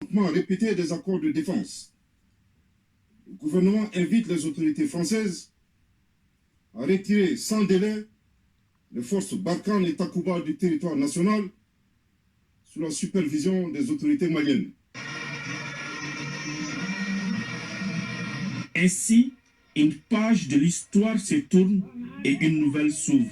Répété des accords de défense. Le gouvernement invite les autorités françaises à retirer sans délai les forces Barkhane et Takuba du territoire national sous la supervision des autorités maliennes. Ainsi, une page de l'histoire se tourne et une nouvelle s'ouvre.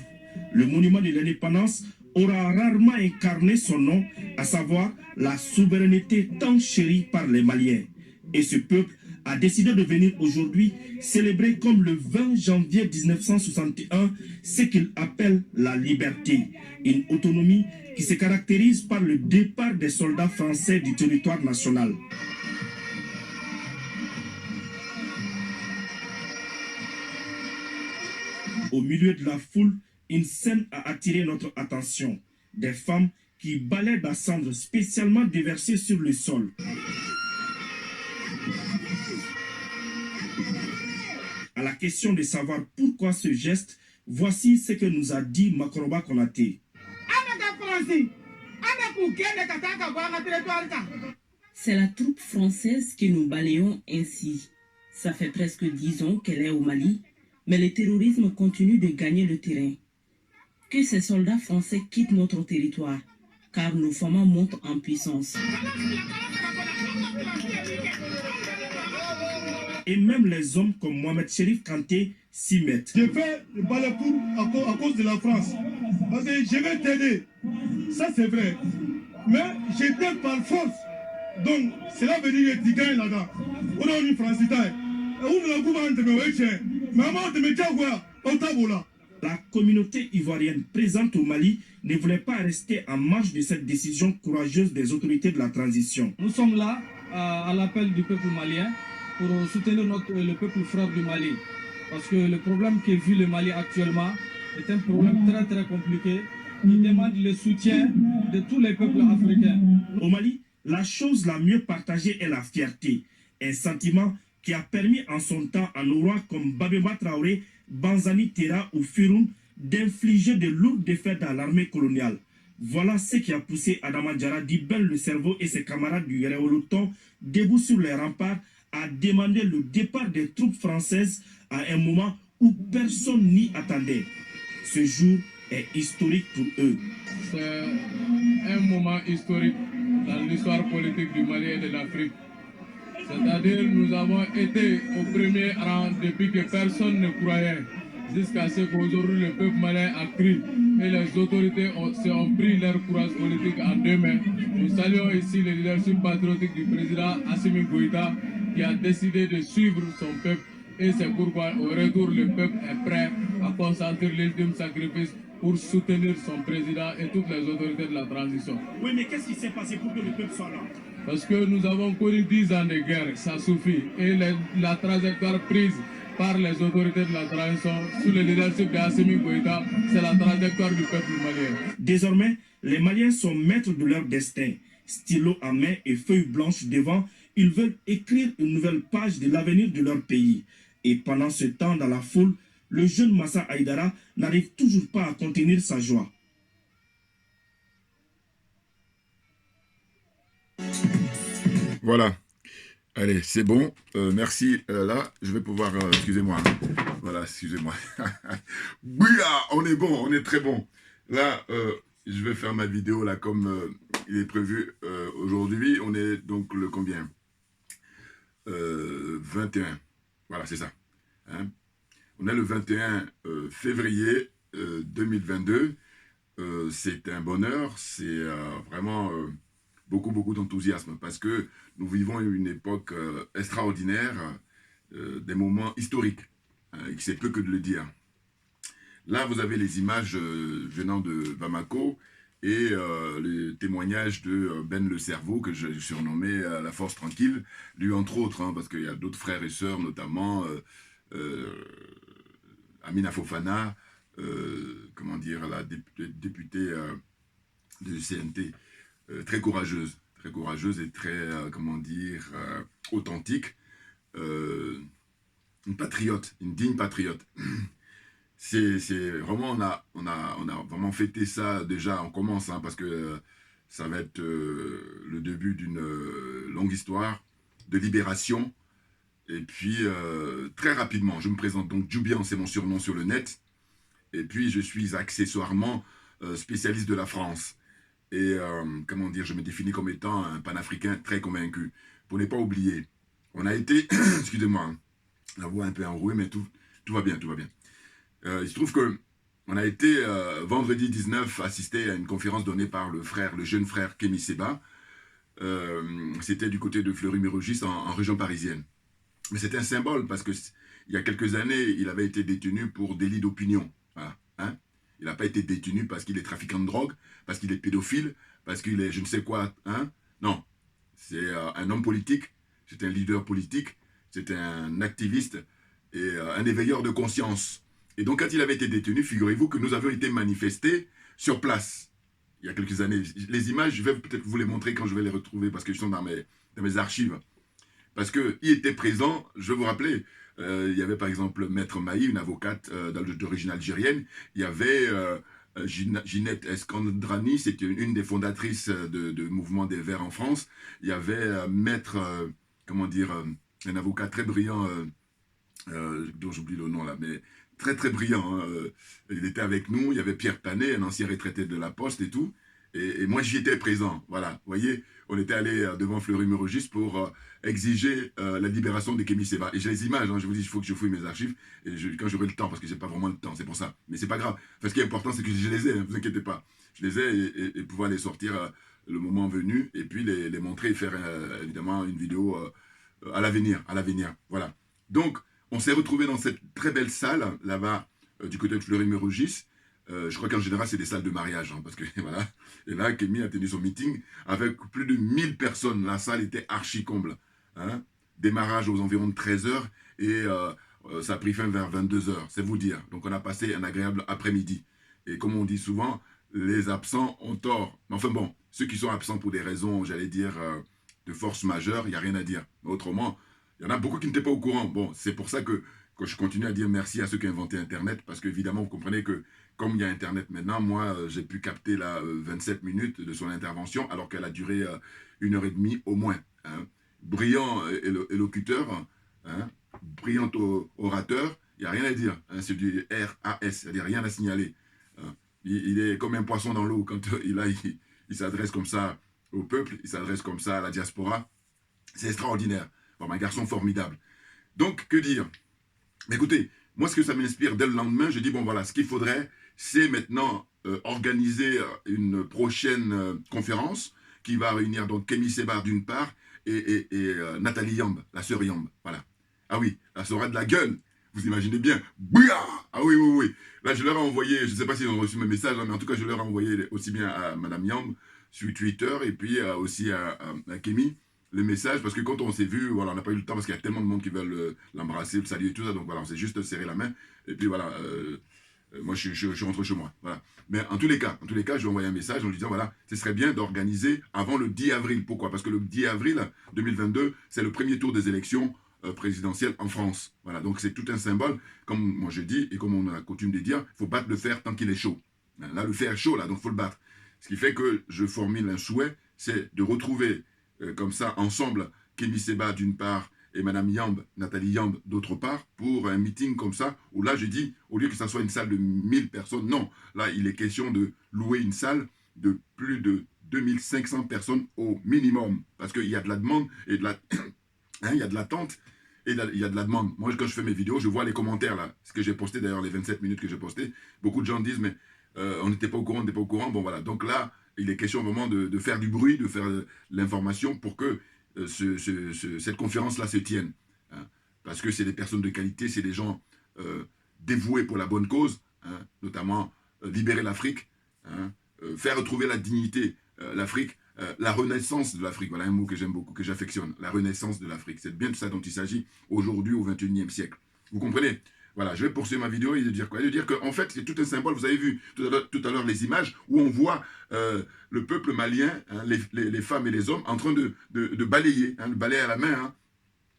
Le monument de l'indépendance aura rarement incarné son nom, à savoir la souveraineté tant chérie par les Maliens. Et ce peuple a décidé de venir aujourd'hui célébrer comme le 20 janvier 1961 ce qu'il appelle la liberté, une autonomie qui se caractérise par le départ des soldats français du territoire national. Au milieu de la foule, une scène a attiré notre attention. Des femmes qui balaient la cendre spécialement déversée sur le sol. À la question de savoir pourquoi ce geste, voici ce que nous a dit Makoroba Konaté. C'est la troupe française que nous balayons ainsi. Ça fait presque 10 ans qu'elle est au Mali, mais le terrorisme continue de gagner le terrain. Que ces soldats français quittent notre territoire, car nos femmes montent en puissance. Et même les hommes comme Mohamed Chérif Kanté s'y mettent. Je fais le balai à cause de la France. Parce que je vais t'aider. Ça c'est vrai. Mais je t'aide par force. Donc, cela veut dire que tu gagnes là-bas. On a une France. La communauté ivoirienne présente au Mali ne voulait pas rester en marge de cette décision courageuse des autorités de la transition. Nous sommes là à l'appel du peuple malien pour soutenir le peuple frère du Mali. Parce que le problème que vit le Mali actuellement est un problème très très compliqué qui demande le soutien de tous les peuples africains. Au Mali, la chose la mieux partagée est la fierté, un sentiment qui a permis en son temps à nos rois comme Babemba Traoré, Banzani Tera ou Firoun d'infliger de lourdes défaites à l'armée coloniale. Voilà ce qui a poussé Adama Diarra, Dibel le cerveau et ses camarades du Yéréoloton, debout sur les remparts, à demander le départ des troupes françaises à un moment où personne n'y attendait. Ce jour est historique pour eux. C'est un moment historique dans l'histoire politique du Mali et de l'Afrique. C'est-à-dire nous avons été au premier rang depuis que personne ne croyait, jusqu'à ce qu'aujourd'hui le peuple malien a crié et les autorités ont pris leur courage politique en deux mains. Nous saluons ici le leadership patriotique du président Assimi Goïta qui a décidé de suivre son peuple et c'est pourquoi au retour le peuple est prêt à consentir l'ultime sacrifice pour soutenir son président et toutes les autorités de la transition. Oui, mais qu'est-ce qui s'est passé pour que le peuple soit là? Parce que nous avons connu 10 ans de guerre, ça suffit. Et la trajectoire prise par les autorités de la transition sous le leadership d'Assimi Goïta, c'est la trajectoire du peuple malien. Désormais, les Maliens sont maîtres de leur destin. Stylo à main et feuille blanche devant, ils veulent écrire une nouvelle page de l'avenir de leur pays. Et pendant ce temps, dans la foule, le jeune Massa Haïdara n'arrive toujours pas à contenir sa joie. Voilà. Allez, c'est bon. Merci. Là, je vais pouvoir... excusez-moi. Voilà, excusez-moi. Oui, on est bon, on est très bon. Là, je vais faire ma vidéo là comme il est prévu aujourd'hui. On est donc le combien 21. Voilà, c'est ça. Hein, on est le 21 février 2022. C'est un bonheur. C'est vraiment... beaucoup d'enthousiasme parce que nous vivons une époque extraordinaire, des moments historiques, c'est peu que de le dire. Là, vous avez les images venant de Bamako et les témoignages de Ben le Cerveau, que je surnommais la Force Tranquille, lui entre autres, hein, parce qu'il y a d'autres frères et sœurs, notamment Amina Fofana, comment dire, la députée du CNT, très courageuse et très, comment dire, authentique, une patriote, une digne patriote. C'est vraiment, on a vraiment fêté ça déjà, on commence, hein, parce que ça va être le début d'une longue histoire de libération. Et puis, très rapidement, je me présente. Donc, Djoubian, c'est mon surnom sur le net. Et puis, je suis accessoirement spécialiste de la France. Et, comment dire, je me définis comme étant un panafricain très convaincu. Pour ne pas oublier, on a été, excusez-moi, hein, la voix un peu enrouée, mais tout va bien, tout va bien. Il se trouve que on a été, vendredi 19, assisté à une conférence donnée par le jeune frère Kémy Séba. C'était du côté de Fleury-Mérogis, en région parisienne. Mais c'était un symbole, parce que il y a quelques années, il avait été détenu pour délit d'opinion. Voilà, hein? Il n'a pas été détenu parce qu'il est trafiquant de drogue, parce qu'il est pédophile, parce qu'il est je ne sais quoi. Hein? Non, c'est un homme politique, c'est un leader politique, c'est un activiste et un éveilleur de conscience. Et donc, quand il avait été détenu, figurez-vous que nous avions été manifestés sur place, il y a quelques années. Les images, je vais peut-être vous les montrer quand je vais les retrouver, parce qu'ils sont dans mes archives. Parce qu'il était présent, je vais vous rappeler, il y avait par exemple Maître Maï, une avocate d'origine algérienne. Il y avait Ginette Escandrani, c'était une des fondatrices de Mouvement des Verts en France. Il y avait Maître, comment dire, un avocat très brillant, dont j'oublie le nom là, mais très très brillant. Hein, il était avec nous. Il y avait Pierre Panet, un ancien retraité de la Poste et tout. Et moi, j'y étais présent. Voilà, vous voyez, on était allé devant Fleury-Mérogis pour exiger la libération de Kémy Séba. Et j'ai les images, hein, je vous dis, il faut que je fouille mes archives, et quand j'aurai le temps, parce que j'ai pas vraiment le temps, c'est pour ça. Mais c'est pas grave. Enfin, ce qui est important, c'est que je les ai, ne vous inquiétez pas. Je les ai et pouvoir les sortir le moment venu, et puis les montrer et faire évidemment une vidéo à l'avenir. Voilà. Donc, on s'est retrouvés dans cette très belle salle, là-bas, du côté de Fleury-Mérogis. Je crois qu'en général, c'est des salles de mariage, hein, parce que voilà. Et là, Kémy a tenu son meeting avec plus de 1000 personnes. La salle était archi comble. Hein. Démarrage aux environs de 13h et ça a pris fin vers 22h, c'est vous dire. Donc, on a passé un agréable après-midi. Et comme on dit souvent, les absents ont tort. Mais enfin bon, ceux qui sont absents pour des raisons, j'allais dire, de force majeure, il n'y a rien à dire. Mais autrement, il y en a beaucoup qui n'étaient pas au courant. Bon, c'est pour ça que je continue à dire merci à ceux qui ont inventé Internet, parce qu'évidemment, vous comprenez que comme il y a Internet maintenant, moi, j'ai pu capter là 27 minutes de son intervention, alors qu'elle a duré 1h30 au moins. Hein. Brillant élocuteur, hein, brillant orateur, il n'y a rien à dire. Hein, c'est du RAS, c'est-à-dire rien à signaler. Hein. Il est comme un poisson dans l'eau quand il s'adresse comme ça au peuple, il s'adresse comme ça à la diaspora. C'est extraordinaire. Bon, un garçon formidable. Donc, que dire? Mais écoutez, moi, ce que ça m'inspire dès le lendemain, je dis, bon, voilà, ce qu'il faudrait, c'est maintenant organiser une prochaine conférence qui va réunir donc Kémy Séba d'une part et Nathalie Yamb, la sœur Yamb. Voilà. Ah oui, là, ça aura de la gueule. Vous imaginez bien. Bouya! Ah oui, oui, oui. Là, je leur ai envoyé, je ne sais pas s'ils ont reçu mes messages, mais en tout cas, je leur ai envoyé aussi bien à Madame Yamb sur Twitter et puis aussi à Kémy le message, parce que quand on s'est vu, voilà, on n'a pas eu le temps, parce qu'il y a tellement de monde qui veulent l'embrasser, le saluer et tout ça, donc voilà, on s'est juste serré la main, et puis voilà, moi je suis rentré chez moi, voilà. Mais en tous les cas, je lui ai envoyé un message en lui disant, voilà, ce serait bien d'organiser avant le 10 avril, pourquoi? Parce que le 10 avril 2022, c'est le premier tour des élections présidentielles en France, voilà, donc c'est tout un symbole, comme moi je dis, et comme on a coutume de dire, il faut battre le fer tant qu'il est chaud, là le fer est chaud, là, donc il faut le battre, ce qui fait que je formule un souhait, c'est de retrouver comme ça, ensemble, Kémy Séba d'une part et Madame Yamb, Nathalie Yamb d'autre part, pour un meeting comme ça, où là je dis, au lieu que ça soit une salle de 1000 personnes, non, là il est question de louer une salle de plus de 2500 personnes au minimum, parce qu'il y a de la demande et de la... hein, il y a de l'attente et il y a de la demande. Moi, quand je fais mes vidéos, je vois les commentaires là, ce que j'ai posté d'ailleurs, les 27 minutes que j'ai posté, beaucoup de gens disent, mais on n'était pas au courant, bon voilà, donc là, il est question vraiment de faire du bruit, de faire l'information pour que cette conférence-là se tienne. Hein, parce que c'est des personnes de qualité, c'est des gens dévoués pour la bonne cause, hein, notamment libérer l'Afrique, hein, faire retrouver la dignité, l'Afrique, la renaissance de l'Afrique. Voilà un mot que j'aime beaucoup, que j'affectionne, la renaissance de l'Afrique. C'est bien de ça dont il s'agit aujourd'hui au XXIe siècle. Vous comprenez ? Voilà, je vais poursuivre ma vidéo et de dire quoi? De dire qu'en fait, c'est tout un symbole. Vous avez vu tout à l'heure les images où on voit le peuple malien, hein, les femmes et les hommes, en train de balayer, hein, le balai à la main. Hein.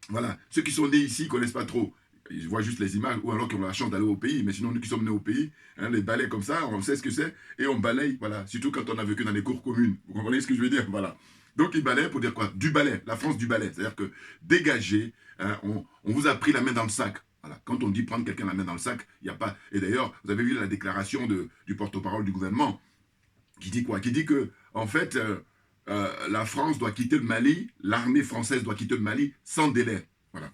Voilà, ceux qui sont nés ici ne connaissent pas trop. Ils voient juste les images, ou alors qui ont la chance d'aller au pays. Mais sinon, nous qui sommes nés au pays, hein, les balais comme ça, on sait ce que c'est, et on balaye, voilà. Surtout quand on a vécu dans les cours communes. Vous comprenez ce que je veux dire? Voilà. Donc il balaie pour dire quoi? Du balai, la France du balai. C'est-à-dire que dégagez, hein, on vous a pris la main dans le sac. Voilà. Quand on dit prendre quelqu'un la main dans le sac, il n'y a pas... Et d'ailleurs, vous avez vu la déclaration du porte-parole du gouvernement qui dit quoi? Qui dit que, en fait, la France doit quitter le Mali, l'armée française doit quitter le Mali sans délai. Voilà.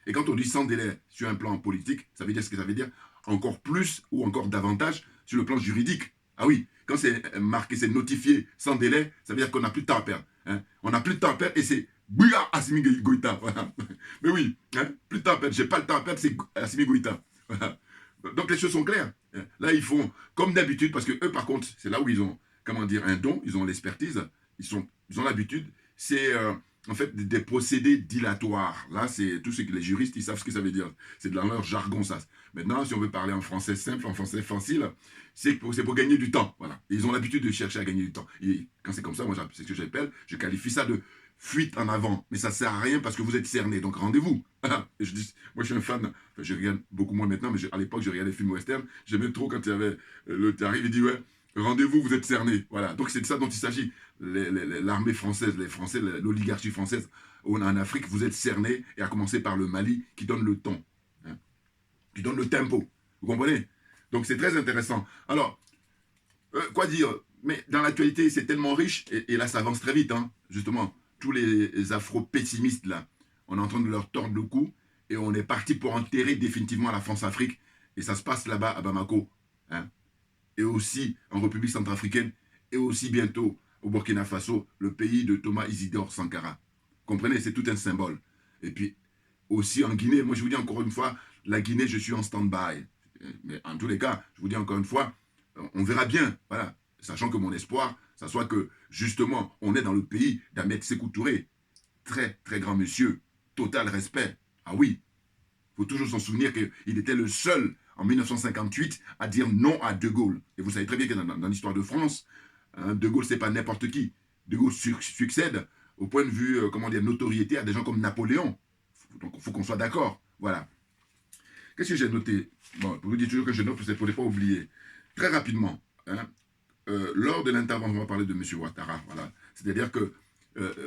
Et quand on dit sans délai sur un plan politique, ça veut dire ce que ça veut dire, encore plus ou encore davantage sur le plan juridique. Ah oui, quand c'est marqué, c'est notifié sans délai, ça veut dire qu'on n'a plus de temps à perdre. Hein. On n'a plus de temps à perdre et c'est Bouya Assimi Goïta. Voilà. Mais oui, hein, plus de temps à perdre, j'ai pas le temps à perdre, c'est Assimi Goïta. Voilà. Donc les choses sont claires. Là, ils font comme d'habitude, parce que eux, par contre, c'est là où ils ont, comment dire, un don, ils ont l'expertise, ils ont l'habitude, c'est en fait des procédés dilatoires. Là, c'est tout ce que les juristes, ils savent ce que ça veut dire. C'est dans leur jargon, ça. Maintenant, si on veut parler en français simple, en français facile, c'est pour gagner du temps. Voilà. Et ils ont l'habitude de chercher à gagner du temps. Et quand c'est comme ça, moi, c'est ce que j'appelle, je qualifie ça de fuite en avant. Mais ça ne sert à rien parce que vous êtes cerné. Donc, rendez-vous. Et je dis, moi, je suis un fan. Enfin, je regarde beaucoup moins maintenant, mais à l'époque, je regardais les films western. J'aimais trop quand il y avait le arrive, il dit, ouais, rendez-vous, vous êtes cerné. Voilà. Donc, c'est de ça dont il s'agit. L'armée française, les Français, l'oligarchie française en Afrique, vous êtes cernés, et à commencer par le Mali, qui donne le ton. Hein, qui donne le tempo. Vous comprenez? Donc, c'est très intéressant. Alors, quoi dire? Mais dans l'actualité, c'est tellement riche, et là, ça avance très vite, hein, justement. Tous les afro-pessimistes, là, on est en train de leur tordre le cou, et on est parti pour enterrer définitivement la France-Afrique, et ça se passe là-bas, à Bamako, hein, et aussi en République centrafricaine, et aussi bientôt au Burkina Faso, le pays de Thomas Isidore Sankara. Vous comprenez, c'est tout un symbole. Et puis, aussi en Guinée, moi je vous dis encore une fois, la Guinée, je suis en stand-by. Mais en tous les cas, je vous dis encore une fois, on verra bien, voilà. Sachant que mon espoir, ça soit que, justement, on est dans le pays d'Ahmed Sékou Touré. Très, très grand monsieur. Total respect. Ah oui. Il faut toujours s'en souvenir qu'il était le seul, en 1958, à dire non à De Gaulle. Et vous savez très bien que dans l'histoire de France, hein, De Gaulle, c'est pas n'importe qui. De Gaulle succède, au point de vue, comment dire, notoriété, à des gens comme Napoléon. Donc, il faut qu'on soit d'accord. Voilà. Qu'est-ce que j'ai noté? Bon, pour vous dire toujours que je note, c'est pour ne pas oublier. Très rapidement, hein, lors de l'intervention, on va parler de M. Ouattara. Voilà. C'est-à-dire que,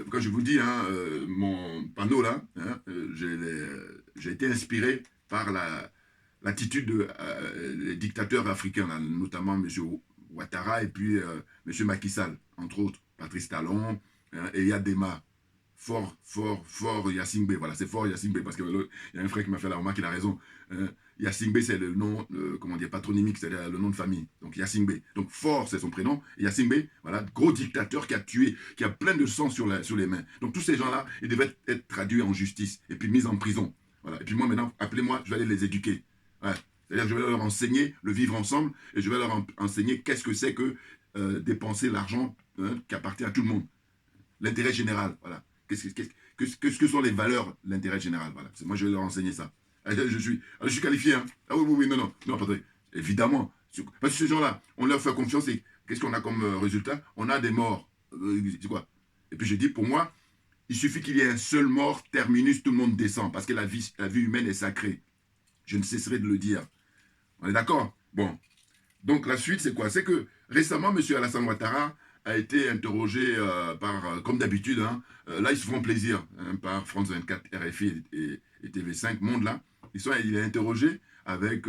quand je vous dis, hein, mon panneau là, hein, j'ai été inspiré par l'attitude des dictateurs africains, là, notamment M. Ouattara et puis M. Macky Sall, entre autres, Patrice Talon, hein, et Yadema. Fort Yassine Bey. Voilà, c'est fort Yassine Bey, parce qu'il y a un frère qui m'a fait la remarque, il a raison. Yassine Bey, c'est le nom, comment dire, patronymique, c'est-à-dire le nom de famille. Donc Yassine Bey. Donc fort, c'est son prénom. Et Yassine Bey, voilà, gros dictateur qui a tué, qui a plein de sang sur les mains. Donc tous ces gens-là, ils devaient être traduits en justice et puis mis en prison. Voilà. Et puis moi, maintenant, appelez-moi, je vais aller les éduquer. Ouais. C'est-à-dire, je vais leur enseigner le vivre ensemble et je vais leur enseigner qu'est-ce que c'est que dépenser l'argent, hein, qui appartient à tout le monde. L'intérêt général, voilà. Qu'est-ce que sont les valeurs de l'intérêt général, voilà. Moi, je vais leur enseigner ça. Je suis qualifié, hein. Ah oui, non, Patrick. Évidemment. Parce que ces gens-là, on leur fait confiance et qu'est-ce qu'on a comme résultat? On a des morts. C'est quoi? Et puis je dis, pour moi, il suffit qu'il y ait un seul mort, terminus, tout le monde descend. Parce que la vie humaine est sacrée. Je ne cesserai de le dire. On est d'accord? Bon. Donc la suite, c'est quoi? C'est que récemment, M. Alassane Ouattara a été interrogé comme d'habitude, hein, là ils se font plaisir, hein, par France 24, RFI et TV5, Monde là, il est interrogé avec,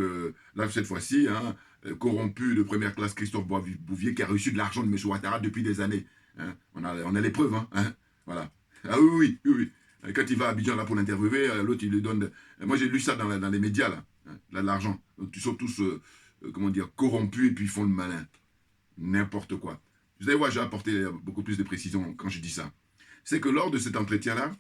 là cette fois-ci, hein, corrompu de première classe Christophe Bouvier qui a reçu de l'argent de M. Ouattara depuis des années. Hein. On a les preuves, hein, voilà. Ah oui. Quand il va à Abidjan là pour l'interviewer, l'autre il lui donne... Moi j'ai lu ça dans les médias là, hein, là l'argent. Ils sont tous, comment dire, corrompus et puis ils font le malin. N'importe quoi. Vous allez voir, j'ai apporté beaucoup plus de précision quand je dis ça. C'est que lors de cet entretien-là,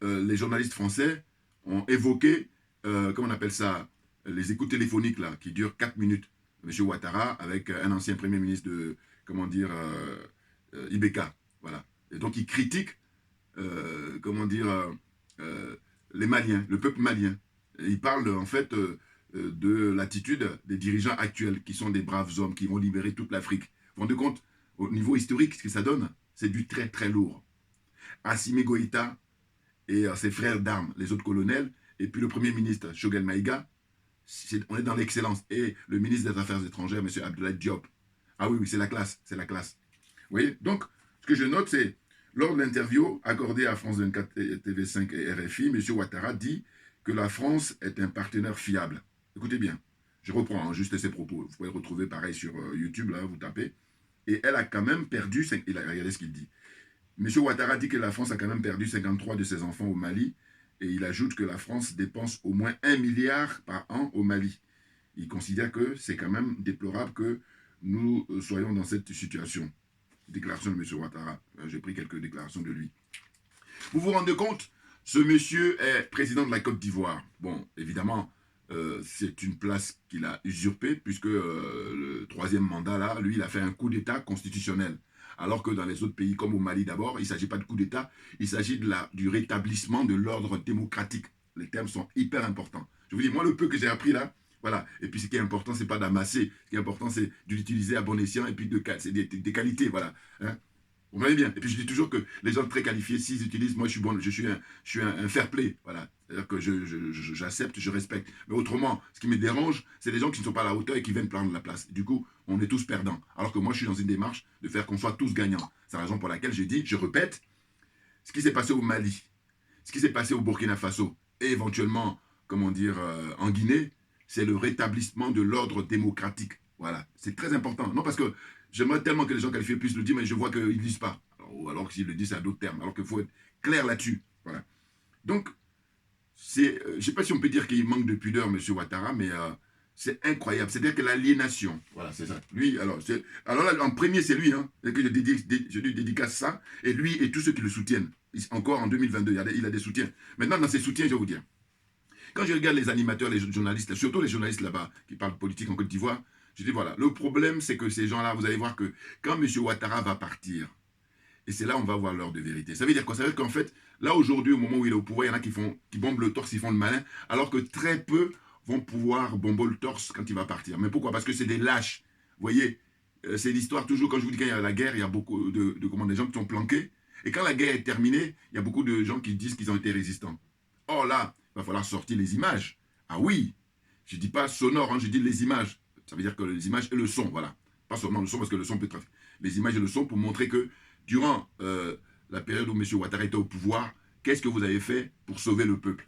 les journalistes français ont évoqué, comment on appelle ça, les écoutes téléphoniques là, qui durent 4 minutes. M. Ouattara avec un ancien premier ministre de, comment dire, Ibeka. Voilà. Et donc il critique, comment dire, les Maliens, le peuple malien. Et il parle en fait de l'attitude des dirigeants actuels, qui sont des braves hommes, qui vont libérer toute l'Afrique. Vous vous rendez compte, au niveau historique, ce que ça donne, c'est du très très lourd. Assimi Goïta et ses frères d'armes, les autres colonels, et puis le premier ministre, Choguel Maïga, on est dans l'excellence. Et le ministre des Affaires étrangères, M. Abdoulaye Diop. Ah oui, c'est la classe, c'est la classe. Vous voyez, donc, ce que je note, c'est Lors de l'interview accordée à France 24, TV5 et RFI, M. Ouattara dit que la France est un partenaire fiable. Écoutez bien, je reprends juste ses propos. Vous pouvez le retrouver pareil sur YouTube, là, vous tapez. Et elle a quand même perdu, regardez ce qu'il dit. M. Ouattara dit que la France a quand même perdu 53 de ses enfants au Mali, et il ajoute que la France dépense au moins 1 milliard par an au Mali. Il considère que c'est quand même déplorable que nous soyons dans cette situation. Déclaration de M. Ouattara. J'ai pris quelques déclarations de lui. Vous vous rendez compte, ce monsieur est président de la Côte d'Ivoire. Bon, évidemment, c'est une place qu'il a usurpée, puisque le troisième mandat, là, lui, il a fait un coup d'État constitutionnel. Alors que dans les autres pays, comme au Mali d'abord, il ne s'agit pas de coup d'État, il s'agit du rétablissement de l'ordre démocratique. Les termes sont hyper importants. Je vous dis, moi, le peu que j'ai appris là, voilà. Et puis, ce qui est important, ce n'est pas d'amasser. Ce qui est important, c'est de l'utiliser à bon escient et puis c'est des qualités, voilà. Hein? Vous voyez bien. Et puis, je dis toujours que les gens très qualifiés, s'ils utilisent, moi, je suis bon, je suis un fair play, voilà. C'est-à-dire que j'accepte, je respecte. Mais autrement, ce qui me dérange, c'est les gens qui ne sont pas à la hauteur et qui viennent prendre la place. Du coup, on est tous perdants. Alors que moi, je suis dans une démarche de faire qu'on soit tous gagnants. C'est la raison pour laquelle j'ai dit, je répète, ce qui s'est passé au Mali, ce qui s'est passé au Burkina Faso, et éventuellement, comment dire, en Guinée, c'est le rétablissement de l'ordre démocratique. Voilà, c'est très important. Non, parce que j'aimerais tellement que les gens qualifiés puissent le dire, mais je vois qu'ils ne disent pas. Alors que s'ils le disent, c'est à d'autres termes. Alors qu'il faut être clair là-dessus. Voilà. Donc, je ne sais pas si on peut dire qu'il manque de pudeur, M. Ouattara, mais c'est incroyable. C'est-à-dire que l'aliénation, voilà, c'est ça. Lui, alors là, en premier, c'est lui, hein, que je lui dédicace ça, et lui et tous ceux qui le soutiennent. Encore en 2022, il a des soutiens. Maintenant, dans ses soutiens, je vais vous dire, quand je regarde les animateurs, les journalistes, surtout les journalistes là-bas qui parlent politique en Côte d'Ivoire, je dis voilà, le problème c'est que ces gens-là, vous allez voir que quand M. Ouattara va partir, et c'est là où on va voir l'heure de vérité. Ça veut dire quoi? Ça veut dire qu'en fait, là aujourd'hui, au moment où il est au pouvoir, il y en a qui bombent le torse, ils font le malin, alors que très peu vont pouvoir bomber le torse quand il va partir. Mais pourquoi? Parce que c'est des lâches. Vous voyez, c'est l'histoire toujours, quand je vous dis qu'il y a la guerre, il y a beaucoup des gens qui sont planqués, et quand la guerre est terminée, il y a beaucoup de gens qui disent qu'ils ont été résistants. Or là, il va falloir sortir les images. Ah oui, je ne dis pas sonore, hein, je dis les images. Ça veut dire que les images et le son, voilà. Pas seulement le son, parce que le son peut trafiquer. Les images et le son pour montrer que durant la période où M. Ouattara était au pouvoir, qu'est-ce que vous avez fait pour sauver le peuple?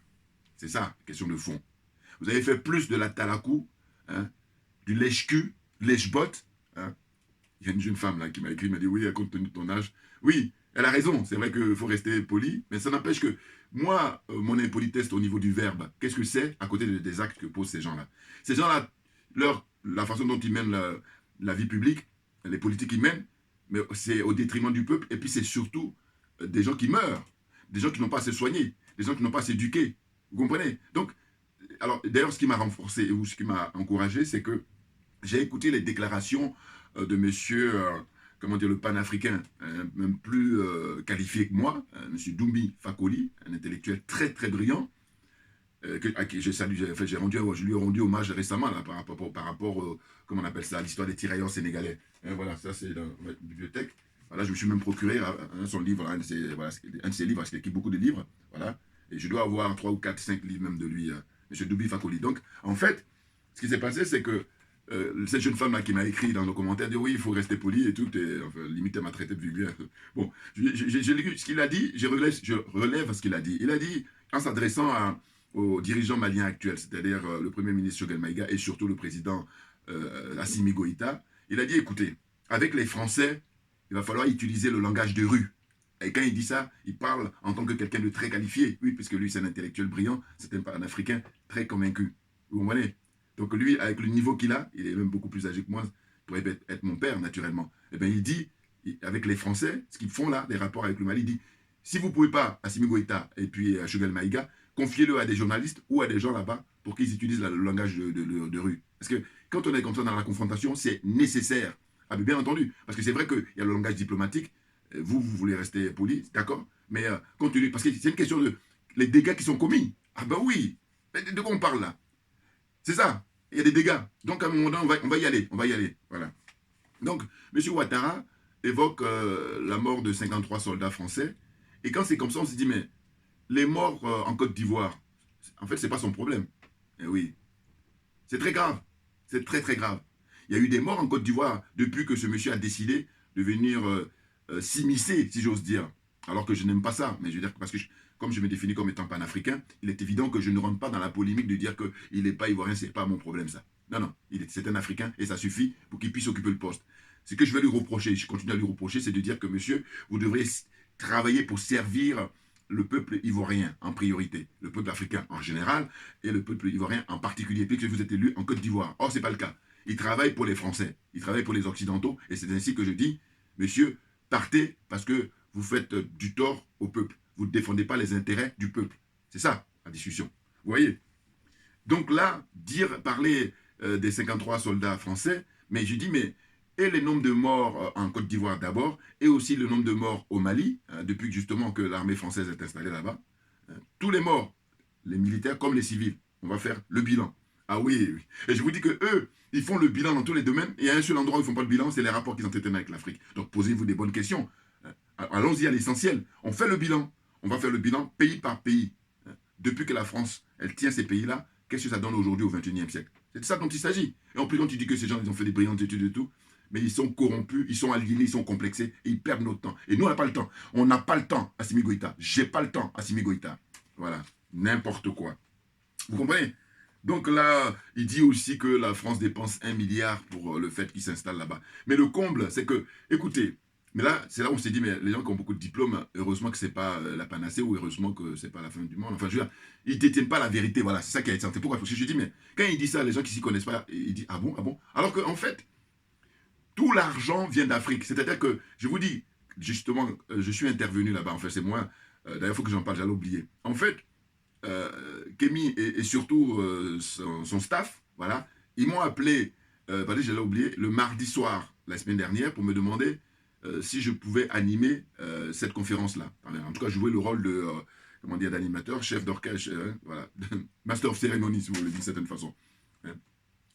C'est ça, question de fond. Vous avez fait plus de la talakou, hein, du lèche-cul, lèche-botte. Hein. Il y a une jeune femme là qui m'a écrit, elle m'a dit oui, compte tenu de ton âge. Oui, elle a raison, c'est vrai qu'il faut rester poli, mais ça n'empêche que moi, mon impolitesse au niveau du verbe, qu'est-ce que c'est à côté des actes que posent ces gens-là? Ces gens-là, la façon dont ils mènent la vie publique, les politiques qu'ils mènent, mais c'est au détriment du peuple, et puis c'est surtout des gens qui meurent, des gens qui n'ont pas à se soigner, des gens qui n'ont pas à s'éduquer. Vous comprenez? Donc, alors d'ailleurs, ce qui m'a renforcé ou ce qui m'a encouragé, c'est que j'ai écouté les déclarations de monsieur, comment dire, le panafricain, même plus qualifié que moi, monsieur Doumbi Fakoli, un intellectuel très très brillant, à qui je salue, je lui ai rendu hommage récemment là, par rapport comment on appelle ça, l'histoire des tirailleurs sénégalais. Voilà, ça c'est dans ma bibliothèque. Voilà, je me suis même procuré son livre, un de ses livres, parce qu'il écrit beaucoup de livres. Voilà, et je dois avoir 3 ou 4, 5 livres même de lui, monsieur Doumbi Fakoli. Donc, en fait, ce qui s'est passé, c'est que cette jeune femme là qui m'a écrit dans nos commentaires dit oui, il faut rester poli et tout, et enfin, limite elle m'a traité de vulgaire. Bon, ce qu'il a dit, je relève ce qu'il a dit. Il a dit, en s'adressant aux dirigeants maliens actuels, c'est-à-dire le Premier ministre Choguel Maïga et surtout le président Assimi Goïta, il a dit, écoutez, avec les Français, il va falloir utiliser le langage de rue. Et quand il dit ça, il parle en tant que quelqu'un de très qualifié, oui, puisque lui c'est un intellectuel brillant, c'est un Africain très convaincu. Vous comprenez? Donc lui, avec le niveau qu'il a, il est même beaucoup plus âgé que moi, il pourrait être mon père naturellement. Et bien il dit, avec les Français, ce qu'ils font là, les rapports avec le Mali, il dit, si vous ne pouvez pas, Assimi Goïta et puis Choguel Maïga, confiez-le à des journalistes ou à des gens là-bas pour qu'ils utilisent le langage de rue. Parce que quand on est comme ça dans la confrontation, c'est nécessaire. Ah, mais bien entendu, parce que c'est vrai qu'il y a le langage diplomatique, vous voulez rester poli, d'accord, mais continue, parce que c'est une question de les dégâts qui sont commis. Ah ben oui, de quoi on parle là? C'est ça, il y a des dégâts. Donc à un moment donné, on va y aller, voilà. Donc, M. Ouattara évoque la mort de 53 soldats français, et quand c'est comme ça, on se dit, mais les morts en Côte d'Ivoire, en fait, c'est pas son problème. Eh oui, c'est très grave, c'est très très grave. Il y a eu des morts en Côte d'Ivoire depuis que ce monsieur a décidé de venir s'immiscer, si j'ose dire, Alors que je n'aime pas ça. Mais je veux dire, parce que comme je me définis comme étant panafricain, il est évident que je ne rentre pas dans la polémique de dire qu'il n'est pas ivoirien, c'est pas mon problème ça. Non, non, c'est un Africain et ça suffit pour qu'il puisse occuper le poste. Ce que je vais lui reprocher, je continue à lui reprocher, c'est de dire que monsieur, vous devrez travailler pour servir le peuple ivoirien en priorité, le peuple africain en général et le peuple ivoirien en particulier, puisque vous êtes élu en Côte d'Ivoire. Or, ce n'est pas le cas. Il travaille pour les Français, il travaille pour les Occidentaux et c'est ainsi que je dis, monsieur, partez parce que vous faites du tort au peuple. Vous ne défendez pas les intérêts du peuple. C'est ça, la discussion. Vous voyez? Donc là, parler des 53 soldats français, mais je dis, mais et le nombre de morts en Côte d'Ivoire d'abord, et aussi le nombre de morts au Mali, depuis que justement que l'armée française est installée là-bas. Tous les morts, les militaires comme les civils, on va faire le bilan. Ah oui, oui. Et je vous dis que eux, ils font le bilan dans tous les domaines, et il y a un seul endroit où ils ne font pas le bilan, c'est les rapports qu'ils entretiennent avec l'Afrique. Donc posez-vous des bonnes questions. Allons-y à l'essentiel. On fait le bilan. On va faire le bilan pays par pays. Depuis que la France, elle tient ces pays-là, qu'est-ce que ça donne aujourd'hui au XXIe siècle? C'est de ça dont il s'agit. Et en plus, quand tu dis que ces gens, ils ont fait des brillantes études et tout, mais ils sont corrompus, ils sont aliénés, ils sont complexés, et ils perdent notre temps. Et nous, on n'a pas le temps. On n'a pas le temps, Assimi Goïta. J'ai pas le temps, Assimi Goïta. Voilà. N'importe quoi. Vous comprenez? Donc là, il dit aussi que la France dépense 1 milliard pour le fait qu'il s'installe là-bas. Mais le comble, c'est que, écoutez, mais là, c'est là où on s'est dit, mais les gens qui ont beaucoup de diplômes, heureusement que ce n'est pas la panacée ou heureusement que ce n'est pas la fin du monde. Enfin, je veux dire, ils ne détiennent pas la vérité. Voilà, c'est ça qui a été santé. Pourquoi? Parce que je dis, mais quand il dit ça, les gens qui ne s'y connaissent pas, ils disent, ah bon, ah bon. Alors qu'en fait, tout l'argent vient d'Afrique. C'est-à-dire que, je vous dis, justement, je suis intervenu là-bas. En fait, c'est moi. D'ailleurs, il faut que j'en parle, j'allais oublier. En fait, Kémy et surtout son staff, voilà, ils m'ont appelé, j'allais oublier, le mardi soir, la semaine dernière, pour me demander si je pouvais animer cette conférence-là. En tout cas, jouer le rôle de, comment dire, d'animateur, chef d'orchestre, voilà, master of ceremony, si vous voulez dire d'une certaine façon.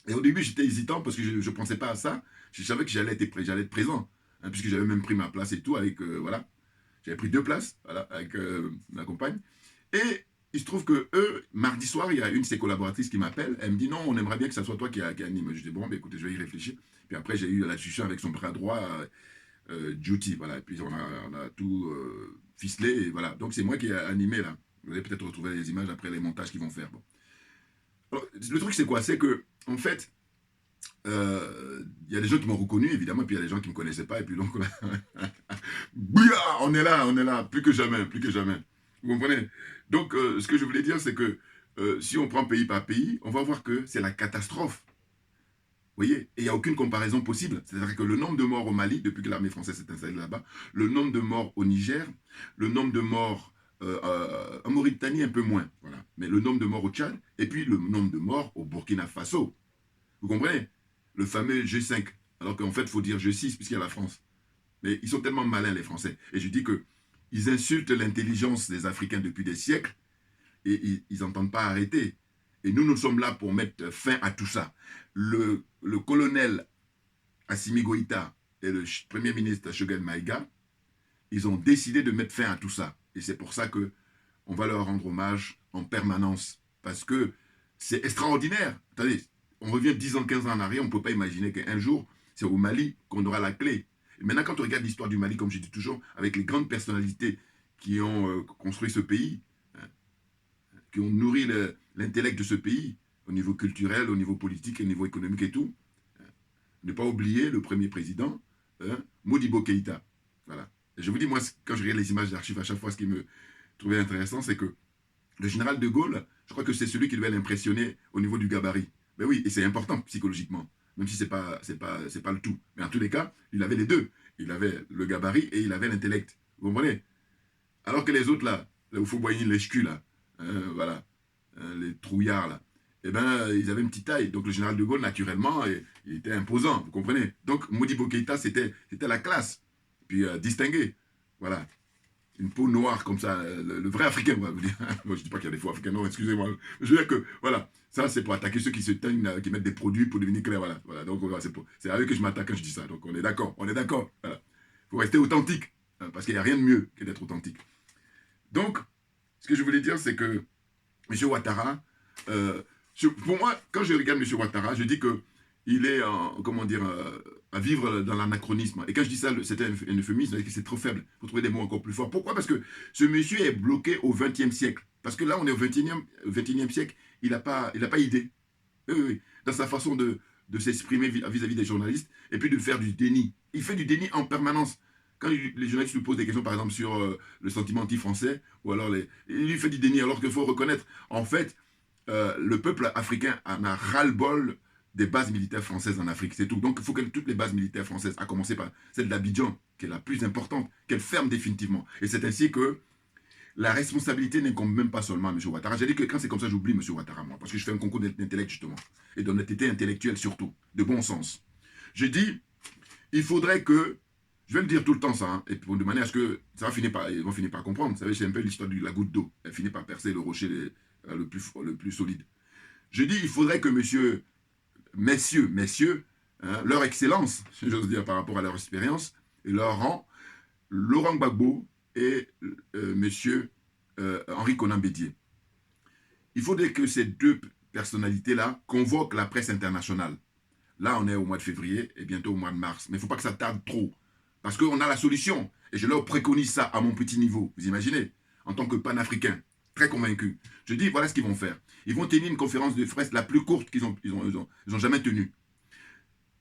Et au début, j'étais hésitant parce que je ne pensais pas à ça. Je savais que j'allais être présent, puisque j'avais même pris ma place et tout, avec, voilà, j'avais pris 2 places, voilà, avec ma compagne. Et il se trouve que eux, mardi soir, il y a une de ses collaboratrices qui m'appelle. Elle me dit non, on aimerait bien que ça soit toi qui anime. Je dis bon, bah, écoutez, je vais y réfléchir. Puis après, j'ai eu la discussion avec son bras droit, Juti, voilà. Et puis on a tout ficelé, et voilà. Donc c'est moi qui ai animé là. Vous allez peut-être retrouver les images après les montages qu'ils vont faire. Bon. Alors, le truc c'est quoi? C'est que en fait, il y a des gens qui m'ont reconnu évidemment, et puis il y a des gens qui ne me connaissaient pas, et puis donc on est là, plus que jamais, plus que jamais. Vous comprenez? Donc, ce que je voulais dire, c'est que si on prend pays par pays, on va voir que c'est la catastrophe. Vous voyez? Et il n'y a aucune comparaison possible. C'est-à-dire que le nombre de morts au Mali, depuis que l'armée française s'est installée là-bas, le nombre de morts au Niger, le nombre de morts en Mauritanie, un peu moins. Voilà. Mais le nombre de morts au Tchad, et puis le nombre de morts au Burkina Faso. Vous comprenez? Le fameux G5. Alors qu'en fait, il faut dire G6, puisqu'il y a la France. Mais ils sont tellement malins, les Français. Et je dis que ils insultent l'intelligence des Africains depuis des siècles et ils n'entendent pas arrêter. Et nous sommes là pour mettre fin à tout ça. Le colonel Assimi Goïta et le premier ministre Choguel Maïga, ils ont décidé de mettre fin à tout ça. Et c'est pour ça qu'on va leur rendre hommage en permanence. Parce que c'est extraordinaire. Attendez, on revient 10 ans, 15 ans en arrière, on ne peut pas imaginer qu'un jour, c'est au Mali qu'on aura la clé. Et maintenant, quand on regarde l'histoire du Mali, comme je dis toujours, avec les grandes personnalités qui ont construit ce pays, qui ont nourri l'intellect de ce pays, au niveau culturel, au niveau politique, au niveau économique et tout, ne pas oublier le premier président, Modibo Keïta. Voilà. Et je vous dis, moi, quand je regarde les images d'archives, à chaque fois, ce qui me trouvait intéressant, c'est que le général de Gaulle, je crois que c'est celui qui devait l'impressionner au niveau du gabarit. Mais oui, et c'est important psychologiquement. Même si ce n'est pas le tout. Mais en tous les cas, il avait les deux. Il avait le gabarit et il avait l'intellect. Vous comprenez? Alors que les autres, là, les Oufouboyini, les Chku, là, voilà, les trouillards, là, eh ben, ils avaient une petite taille. Donc le général de Gaulle, naturellement, il était imposant. Vous comprenez? Donc Modibo Keïta, c'était la classe. Puis distingué. Voilà. Une peau noire comme ça, le vrai Africain, moi, je ne dis pas qu'il y a des faux Africains, non, excusez-moi. Je veux dire que, voilà, ça c'est pour attaquer ceux qui se teignent, qui mettent des produits pour devenir clairs, voilà. Voilà, donc c'est à eux que je m'attaque quand je dis ça, donc on est d'accord, voilà. Il faut rester authentique, hein, parce qu'il n'y a rien de mieux que d'être authentique. Donc, ce que je voulais dire, c'est que M. Ouattara, pour moi, quand je regarde M. Ouattara, je dis que il est, comment dire, à vivre dans l'anachronisme. Et quand je dis ça, c'est un euphémisme, c'est trop faible. Il faut trouver des mots encore plus forts. Pourquoi? Parce que ce monsieur est bloqué au XXe siècle. Parce que là, on est au XXIe siècle, il n'a pas idée. Oui, oui, oui. Dans sa façon de s'exprimer vis-à-vis des journalistes, et puis de faire du déni. Il fait du déni en permanence. Quand les journalistes lui posent des questions, par exemple, sur le sentiment anti-français, ou alors il lui fait du déni, alors qu'il faut reconnaître, en fait, le peuple africain en a ras-le-bol des bases militaires françaises en Afrique, c'est tout. Donc il faut que toutes les bases militaires françaises, à commencer par celle d'Abidjan, qui est la plus importante, qu'elle ferme définitivement. Et c'est ainsi que la responsabilité n'incombe même pas seulement à M. Ouattara. J'ai dit que quand c'est comme ça, j'oublie M. Ouattara, moi, parce que je fais un concours d'intellect, justement, et d'honnêteté intellectuelle surtout, de bon sens. Je dis, il faudrait que, je vais le dire tout le temps ça, hein, et pour de manière à ce que ça va finir par, ils vont finir par comprendre. Vous savez, c'est un peu l'histoire de la goutte d'eau. Elle finit par percer le rocher le plus solide. Je dis, il faudrait que messieurs, hein, leur excellence, si j'ose dire, par rapport à leur expérience et leur rang, Laurent Gbagbo et monsieur Henri Konan Bédié. Il faudrait que ces deux personnalités-là convoquent la presse internationale. Là, on est au mois de février et bientôt au mois de mars. Mais il ne faut pas que ça tarde trop. Parce qu'on a la solution. Et je leur préconise ça à mon petit niveau. Vous imaginez? En tant que panafricain, très convaincu. Je dis, voilà ce qu'ils vont faire. Ils vont tenir une conférence de presse la plus courte qu'ils ont jamais tenue.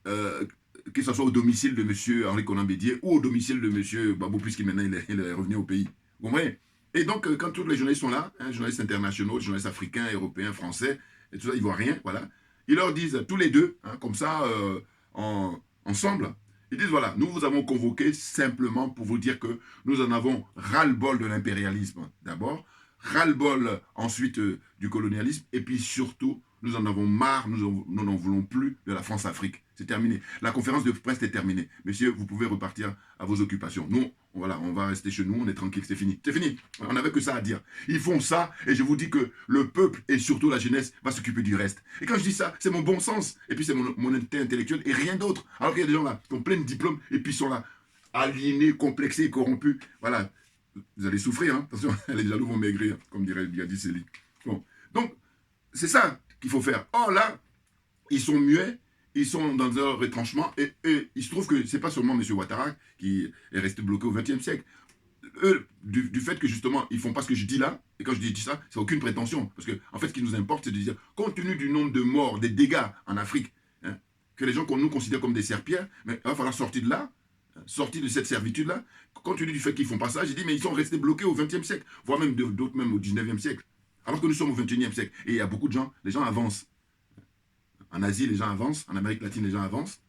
Que ce soit au domicile de M. Henri Konan Bédié ou au domicile de M. Babou, puisqu'il maintenant il est revenu au pays. Vous comprenez? Et donc, quand tous les journalistes sont là, hein, journalistes internationaux, journalistes africains, européens, français, et tout ça, ils voient rien, voilà. Ils leur disent, tous les deux, hein, comme ça, ensemble, ils disent, voilà, nous vous avons convoqué simplement pour vous dire que nous en avons ras-le-bol de l'impérialisme, d'abord, ras-le-bol ensuite du colonialisme, et puis surtout, nous en avons marre, nous n'en voulons plus de la France-Afrique. C'est terminé. La conférence de presse est terminée. Messieurs, vous pouvez repartir à vos occupations. Nous, voilà, on va rester chez nous, on est tranquille, c'est fini. C'est fini. On n'avait que ça à dire. Ils font ça, et je vous dis que le peuple, et surtout la jeunesse, va s'occuper du reste. Et quand je dis ça, c'est mon bon sens, et puis c'est mon honnêteté intellectuelle, et rien d'autre. Alors qu'il y a des gens là, qui ont plein de diplômes, et puis ils sont là, aliénés, complexés, corrompus. Voilà. Vous allez souffrir, hein. Attention, les jaloux vont maigrir, comme dirait Gadi Seli. Bon. Donc, c'est ça qu'il faut faire. Or là, ils sont muets, ils sont dans leur retranchement, et il se trouve que ce n'est pas seulement M. Ouattara qui est resté bloqué au XXe siècle. Eux, du fait que justement, ils ne font pas ce que je dis là, et quand je dis ça, c'est aucune prétention. Parce que, en fait, ce qui nous importe, c'est de dire, compte tenu du nombre de morts, des dégâts en Afrique, hein, que les gens qu'on nous considère comme des serpillères, mais il va falloir sortir de là, sortir de cette servitude-là, compte tenu du fait qu'ils ne font pas ça, j'ai dit, mais ils sont restés bloqués au XXe siècle, voire même d'autres même au XIXe siècle. Alors que nous sommes au XXIe siècle. Et il y a beaucoup de gens, les gens avancent. En Asie, les gens avancent. En Amérique latine, les gens avancent.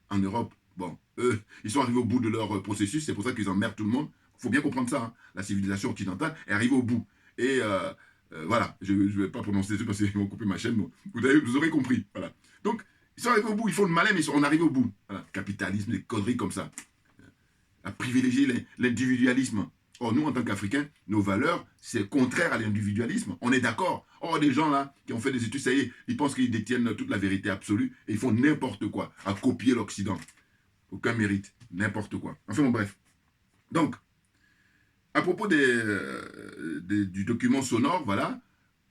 En Europe, bon, eux, ils sont arrivés au bout de leur processus. C'est pour ça qu'ils emmerdent tout le monde. Il faut bien comprendre ça. Hein. La civilisation occidentale est arrivée au bout. Et voilà, je ne vais pas prononcer ça parce qu'ils vont couper ma chaîne. Bon. Vous aurez compris. Voilà. Donc, ils sont arrivés au bout. Ils font le malin, mais on arrive au bout. Voilà. Capitalisme, des conneries comme ça. À privilégier l'individualisme. Or, nous, en tant qu'Africains, nos valeurs, c'est contraire à l'individualisme. On est d'accord. Or, des gens là, qui ont fait des études, ça y est, ils pensent qu'ils détiennent toute la vérité absolue et ils font n'importe quoi à copier l'Occident. Aucun mérite. N'importe quoi. Enfin, bon, bref. Donc, à propos du document sonore, voilà,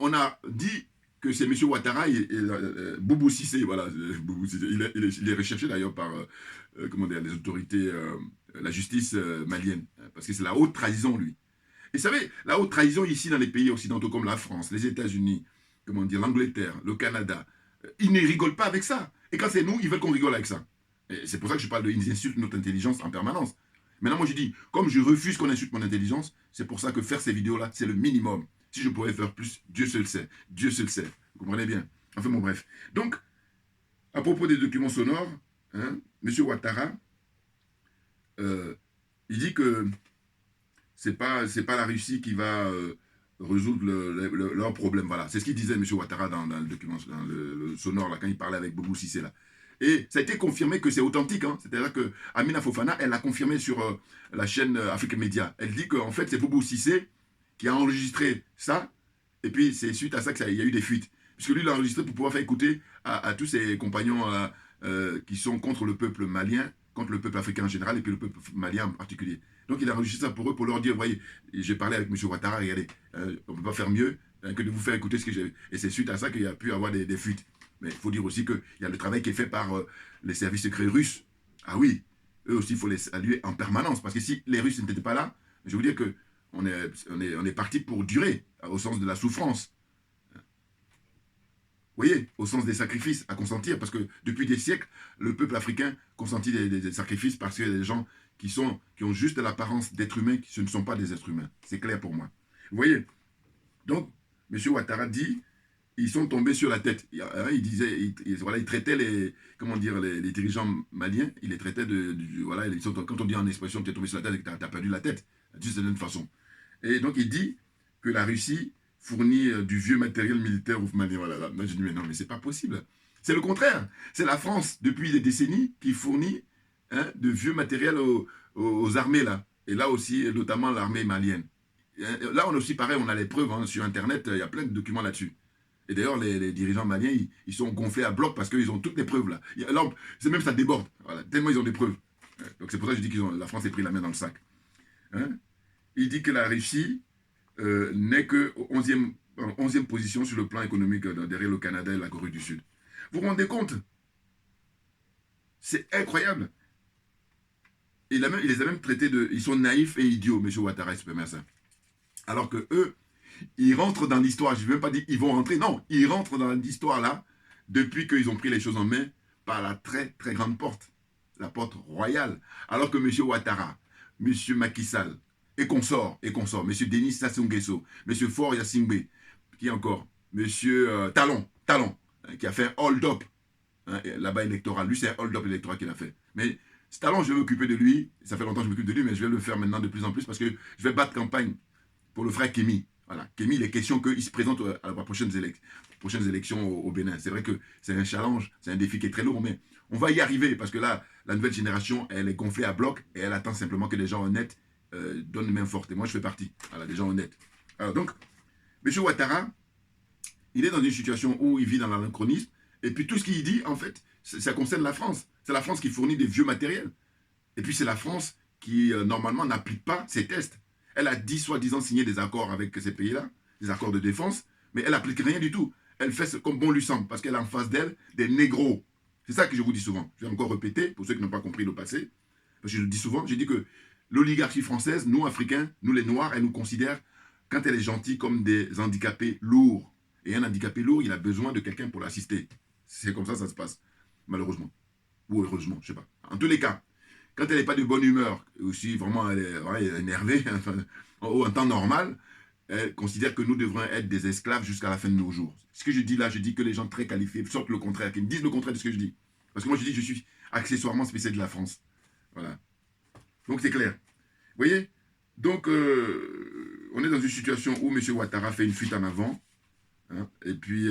on a dit que c'est M. Ouattara et Boubou Cissé, voilà, Boubou Cissé, il est recherché d'ailleurs par comment dire, les autorités, la justice malienne, parce que c'est la haute trahison, lui. Et vous savez, la haute trahison ici dans les pays occidentaux comme la France, les États-Unis, comment dire, l'Angleterre, le Canada, ils ne rigolent pas avec ça. Et quand c'est nous, ils veulent qu'on rigole avec ça. Et c'est pour ça que je parle de ils insultent notre intelligence en permanence. Maintenant, moi je dis, comme je refuse qu'on insulte mon intelligence, c'est pour ça que faire ces vidéos-là, c'est le minimum. Si je pourrais faire plus, Dieu seul sait. Dieu seul sait. Vous comprenez bien? Enfin bon, bref. Donc, à propos des documents sonores, hein, M. Ouattara, il dit que c'est pas la Russie qui va résoudre leur problème. Voilà, c'est ce qu'il disait M. Ouattara dans le document, dans le sonore, là, quand il parlait avec Boubou Cissé, là. Et ça a été confirmé que c'est authentique. Hein. C'est-à-dire que Amina Fofana, elle l'a confirmé sur la chaîne Afrique Média. Elle dit qu'en fait, c'est Boubou Cissé qui a enregistré ça. Et puis, c'est suite à ça qu'il y a eu des fuites. Puisque lui, il l'a enregistré pour pouvoir faire écouter à tous ses compagnons qui sont contre le peuple malien, contre le peuple africain en général, et puis le peuple malien en particulier. Donc, il a enregistré ça pour eux, pour leur dire, voyez, j'ai parlé avec M. Ouattara, regardez, on ne peut pas faire mieux que de vous faire écouter ce que j'ai... Et c'est suite à ça qu'il y a pu avoir des fuites. Mais il faut dire aussi qu'il y a le travail qui est fait par les services secrets russes. Ah oui, eux aussi, il faut les saluer en permanence. Parce que si les Russes n'étaient pas là, je veux dire qu'on est parti pour durer, au sens de la souffrance. Vous voyez, au sens des sacrifices à consentir, parce que depuis des siècles, le peuple africain consentit des sacrifices parce qu'il y a des gens qui ont juste l'apparence d'êtres humains, qui ce ne sont pas des êtres humains. C'est clair pour moi. Vous voyez, donc, M. Ouattara dit, ils sont tombés sur la tête. Il disait, il traitait les dirigeants maliens, il les traitait voilà, quand on dit en expression, tu es tombé sur la tête et que tu as perdu la tête, d'une certaine façon. Et donc, il dit que la Russie fournit du vieux matériel militaire aux Maliens. Voilà. Moi, je dis, mais non, mais c'est pas possible. C'est le contraire. C'est la France, depuis des décennies, qui fournit de vieux matériel aux armées, là. Et là aussi, notamment l'armée malienne. Là, on a aussi, pareil, on a les preuves sur Internet, il y a plein de documents là-dessus. Et d'ailleurs, les dirigeants maliens, ils sont gonflés à bloc parce qu'ils ont toutes les preuves, là. Là, c'est même ça déborde, voilà, tellement ils ont des preuves. Donc c'est pour ça que je dis que la France a pris la main dans le sac. Il dit que la Russie n'est que 11e position sur le plan économique derrière le Canada et la Corée du Sud. Vous vous rendez compte? C'est incroyable. Il les a même traités de... Ils sont naïfs et idiots, M. Ouattara, il se permet ça. Alors que eux, ils rentrent dans l'histoire. Je ne vais même pas dire ils vont rentrer. Non, ils rentrent dans l'histoire là depuis qu'ils ont pris les choses en main par la très très grande porte. La porte royale. Alors que M. Ouattara, M. Macky Sall, et consorts, M. Denis Sassou Nguesso, M. Faure Gnassingbé, qui encore, M. Talon, qui a fait un hold-up là-bas électoral. Lui, c'est un hold-up électoral qu'il a fait. Mais ce Talon, je vais m'occuper de lui. Ça fait longtemps que je m'occupe de lui, mais je vais le faire maintenant de plus en plus parce que je vais battre campagne pour le frère Kémy. Voilà. Kémy, il est question qu'il se présente à la prochaine élection au Bénin. C'est vrai que c'est un challenge, c'est un défi qui est très lourd, mais on va y arriver parce que là, la nouvelle génération, elle est gonflée à bloc et elle attend simplement que des gens honnêtes donnent une main forte. Et moi, je fais partie. Voilà, des gens honnêtes. Alors donc, M. Ouattara, il est dans une situation où il vit dans l'anachronisme et puis tout ce qu'il dit, en fait, ça concerne la France. C'est la France qui fournit des vieux matériels. Et puis c'est la France qui, normalement, n'applique pas ses tests. Elle a dit, soi-disant, signer des accords avec ces pays-là, des accords de défense, mais elle n'applique rien du tout. Elle fait comme bon lui semble, parce qu'elle a en face d'elle des négros. C'est ça que je vous dis souvent. Je vais encore répéter, pour ceux qui n'ont pas compris le passé, parce que je le dis souvent, je dis que l'oligarchie française, nous, Africains, nous les Noirs, elle nous considère, quand elle est gentille, comme des handicapés lourds. Et un handicapé lourd, il a besoin de quelqu'un pour l'assister. C'est comme ça que ça se passe, malheureusement. Ou heureusement, je ne sais pas. En tous les cas, quand elle n'est pas de bonne humeur, aussi vraiment elle est énervée, en temps normal, elle considère que nous devrons être des esclaves jusqu'à la fin de nos jours. Ce que je dis là, je dis que les gens très qualifiés sortent le contraire, qui me disent le contraire de ce que je dis. Parce que moi je dis que je suis accessoirement spécial de la France. Voilà. Donc c'est clair. Vous voyez? Donc on est dans une situation où M. Ouattara fait une fuite en avant. Et puis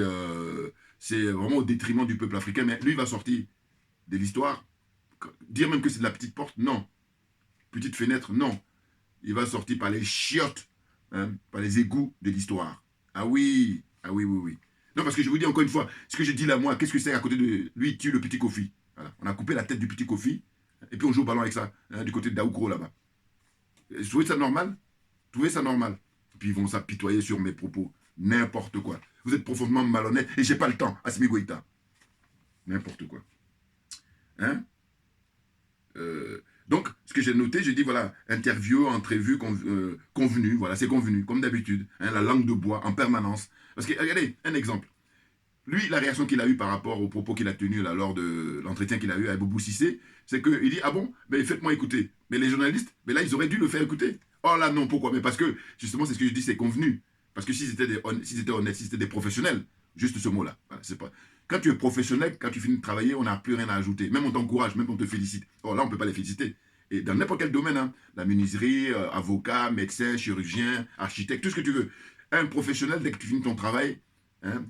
c'est vraiment au détriment du peuple africain. Mais lui, il va sortir de l'histoire. Dire même que c'est de la petite porte, non. Petite fenêtre, non. Il va sortir par les chiottes, par les égouts de l'histoire. Ah oui, oui. Non, parce que je vous dis encore une fois, ce que je dis là, moi, qu'est-ce que c'est à côté de lui, il tue le petit Kofi. Voilà. On a coupé la tête du petit Kofi, et puis on joue au ballon avec ça, du côté de Daoukro là-bas. Vous trouvez ça normal? Vous trouvez ça normal? Et puis ils vont s'apitoyer sur mes propos. N'importe quoi. Vous êtes profondément malhonnête, et j'ai pas le temps. Assimi Goïta. N'importe quoi. Donc, ce que j'ai noté, j'ai dit, voilà, interview, entrevue, convenu, voilà, c'est convenu, comme d'habitude, la langue de bois, en permanence. Parce que, regardez, un exemple. Lui, la réaction qu'il a eue par rapport aux propos qu'il a tenus là, lors de l'entretien qu'il a eu avec Boubou Cissé, c'est qu'il dit, ah bon, ben, faites-moi écouter. Mais les journalistes, ben là, ils auraient dû le faire écouter. Oh là, non, pourquoi? Mais parce que, justement, c'est ce que je dis, c'est convenu. Parce que si c'était honnête, si c'était des professionnels, juste ce mot-là, voilà, c'est pas... Quand tu es professionnel, quand tu finis de travailler, on n'a plus rien à ajouter. Même on t'encourage, même on te félicite. Or là, on ne peut pas les féliciter. Et dans n'importe quel domaine, la menuiserie, avocat, médecin, chirurgien, architecte, tout ce que tu veux. Un professionnel, dès que tu finis ton travail,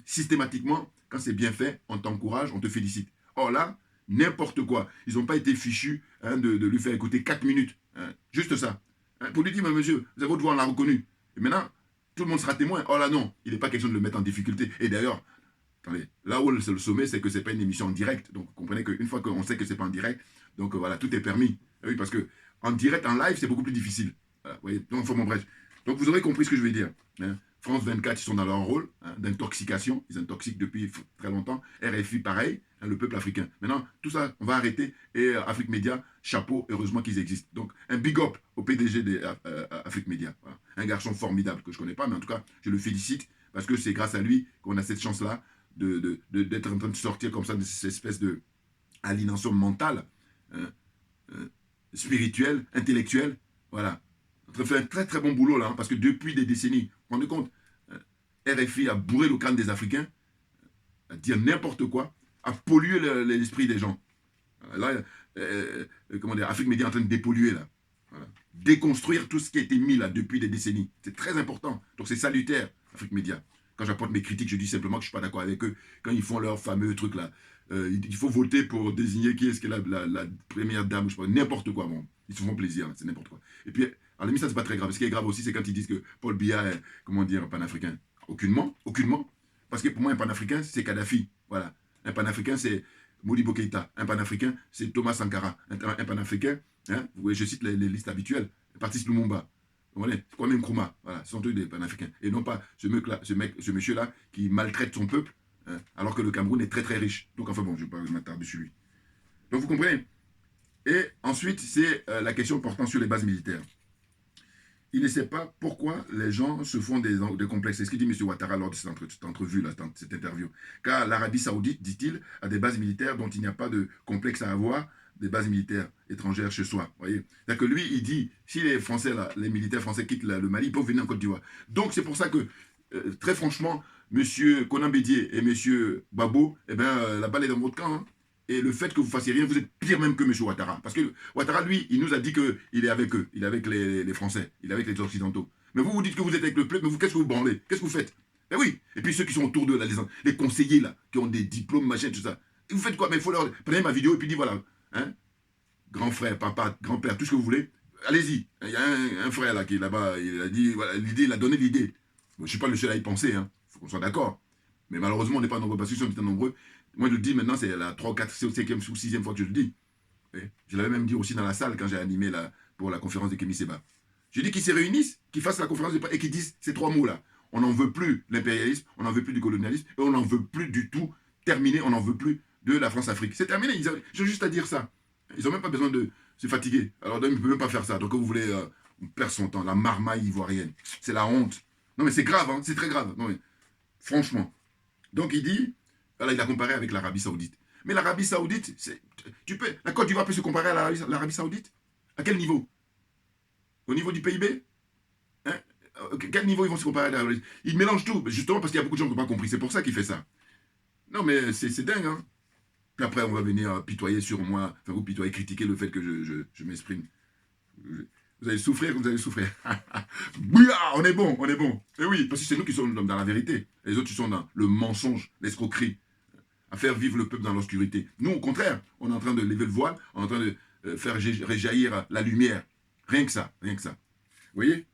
systématiquement, quand c'est bien fait, on t'encourage, on te félicite. Or là, n'importe quoi. Ils n'ont pas été fichus de lui faire écouter 4 minutes. Juste ça. Pour lui dire, mais monsieur, vous avez votre voix, on l'a reconnu. Et maintenant, tout le monde sera témoin. Oh là non, il n'est pas question de le mettre en difficulté. Et d'ailleurs, là où c'est le sommet, c'est que ce n'est pas une émission en direct. Donc, vous comprenez qu'une fois qu'on sait que ce n'est pas en direct, donc voilà, tout est permis. Oui, parce que en direct, en live, c'est beaucoup plus difficile. Voilà, vous voyez, donc, bref. Donc, vous aurez compris ce que je vais dire. France 24, ils sont dans leur rôle hein, d'intoxication. Ils intoxiquent depuis très longtemps. RFI, pareil, hein, le peuple africain. Maintenant, tout ça, on va arrêter. Et Afrique Média, chapeau, heureusement qu'ils existent. Donc, un big up au PDG d'Afrique Média. Voilà. Un garçon formidable que je ne connais pas, mais en tout cas, je le félicite parce que c'est grâce à lui qu'on a cette chance-là d'être en train de sortir comme ça de cette espèce d'aliénation mentale, hein, spirituelle, intellectuelle. Voilà. On fait un très très bon boulot là, hein, parce que depuis des décennies, vous vous rendez compte, RFI a bourré le crâne des Africains, à dire n'importe quoi, à polluer l'esprit des gens. Là, comment dire, Afrique Média est en train de dépolluer là. Voilà. Déconstruire tout ce qui a été mis là depuis des décennies. C'est très important. Donc c'est salutaire, Afrique Média. Quand j'apporte mes critiques, je dis simplement que je ne suis pas d'accord avec eux. Quand ils font leur fameux truc là, il faut voter pour désigner qui est-ce que la première dame, je sais pas, n'importe quoi. Bon, ils se font plaisir, c'est n'importe quoi. Et puis, à la limite, ça c'est pas très grave. Ce qui est grave aussi, c'est quand ils disent que Paul Biya est, comment dire, panafricain. Aucunement, aucunement. Parce que pour moi, un panafricain, c'est Kadhafi. Voilà. Un panafricain, c'est Modibo Keïta. Un panafricain, c'est Thomas Sankara. Un panafricain, hein, vous voyez, je cite les listes habituelles. Patrice Lumumba. Voilà, c'est quoi même Nkrumah. Voilà, ce sont tous des panafricains. Et non pas ce monsieur-là qui maltraite son peuple, hein, alors que le Cameroun est très très riche. Donc enfin bon, je ne vais pas m'attarder sur lui. Donc vous comprenez. Et ensuite, c'est la question portant sur les bases militaires. Il ne sait pas pourquoi les gens se font des complexes. C'est ce que dit M. Ouattara lors de cette entrevue, là, cette interview. Car l'Arabie Saoudite, dit-il, a des bases militaires dont il n'y a pas de complexe à avoir, des bases militaires étrangères chez soi. Voyez. C'est-à-dire que lui, il dit, si les Français, là, les militaires français quittent le Mali, ils peuvent venir en Côte d'Ivoire. Donc c'est pour ça que, très franchement, M. Konan Bédié et M. Babo, eh ben, la balle est dans votre camp. Hein. Et le fait que vous fassiez rien, vous êtes pire même que M. Ouattara. Parce que Ouattara, lui, il nous a dit qu'il est avec eux. Il est avec les Français. Il est avec les Occidentaux. Mais vous, vous dites que vous êtes avec le peuple, mais vous, qu'est-ce que vous branlez? Qu'est-ce que vous faites? Eh oui. Et puis ceux qui sont autour d'eux, les conseillers, là, qui ont des diplômes, machin, tout ça. Et vous faites quoi? Mais il faut leur... Prenez ma vidéo et puis dites, voilà, hein, grand frère, papa, grand-père, tout ce que vous voulez. Allez-y. Il y a un frère, là, qui est là-bas. Il a dit, voilà, l'idée, il a donné l'idée. Bon, je ne suis pas le seul à y penser, hein. Il faut qu'on soit d'accord. Mais malheureusement, on n'est pas nombreux. Parce que si on était nombreux, moi, je le dis maintenant, c'est la 3, 4, 5e ou 6e fois que je le dis. Je l'avais même dit aussi dans la salle quand j'ai animé pour la conférence de Kémy Séba. Je dis qu'ils se réunissent, qu'ils fassent la conférence et qu'ils disent ces 3 mots-là. On n'en veut plus l'impérialisme, on n'en veut plus du colonialisme, et on n'en veut plus du tout terminé, on n'en veut plus de la France-Afrique. C'est terminé, ils ont juste à dire ça. Ils n'ont même pas besoin de se fatiguer. Alors, ils ne peuvent même pas faire ça. Donc, vous voulez, on perd son temps, la marmaille ivoirienne. C'est la honte. Non, mais c'est grave, hein, c'est très grave. Non, mais, franchement. Donc, il dit... Voilà, il a comparé avec l'Arabie Saoudite. Mais l'Arabie Saoudite, la Côte d'Ivoire peut se comparer à l'Arabie Saoudite? À quel niveau? Au niveau du PIB? Hein? Quel niveau ils vont se comparer à l'Arabie Saoudite? Ils mélangent tout, justement parce qu'il y a beaucoup de gens qui n'ont pas compris. C'est pour ça qu'il fait ça. Non, mais c'est dingue, hein. Puis après, on va venir pitoyer sur moi, enfin vous pitoyer, critiquer le fait que je m'exprime. Vous allez souffrir, vous allez souffrir. Bouillard, on est bon, on est bon. Et oui, parce que c'est nous qui sommes dans la vérité. Les autres, ils sont dans le mensonge, l'escroquerie, à faire vivre le peuple dans l'obscurité. Nous, au contraire, on est en train de lever le voile, on est en train de faire réjaillir la lumière. Rien que ça, rien que ça. Vous voyez?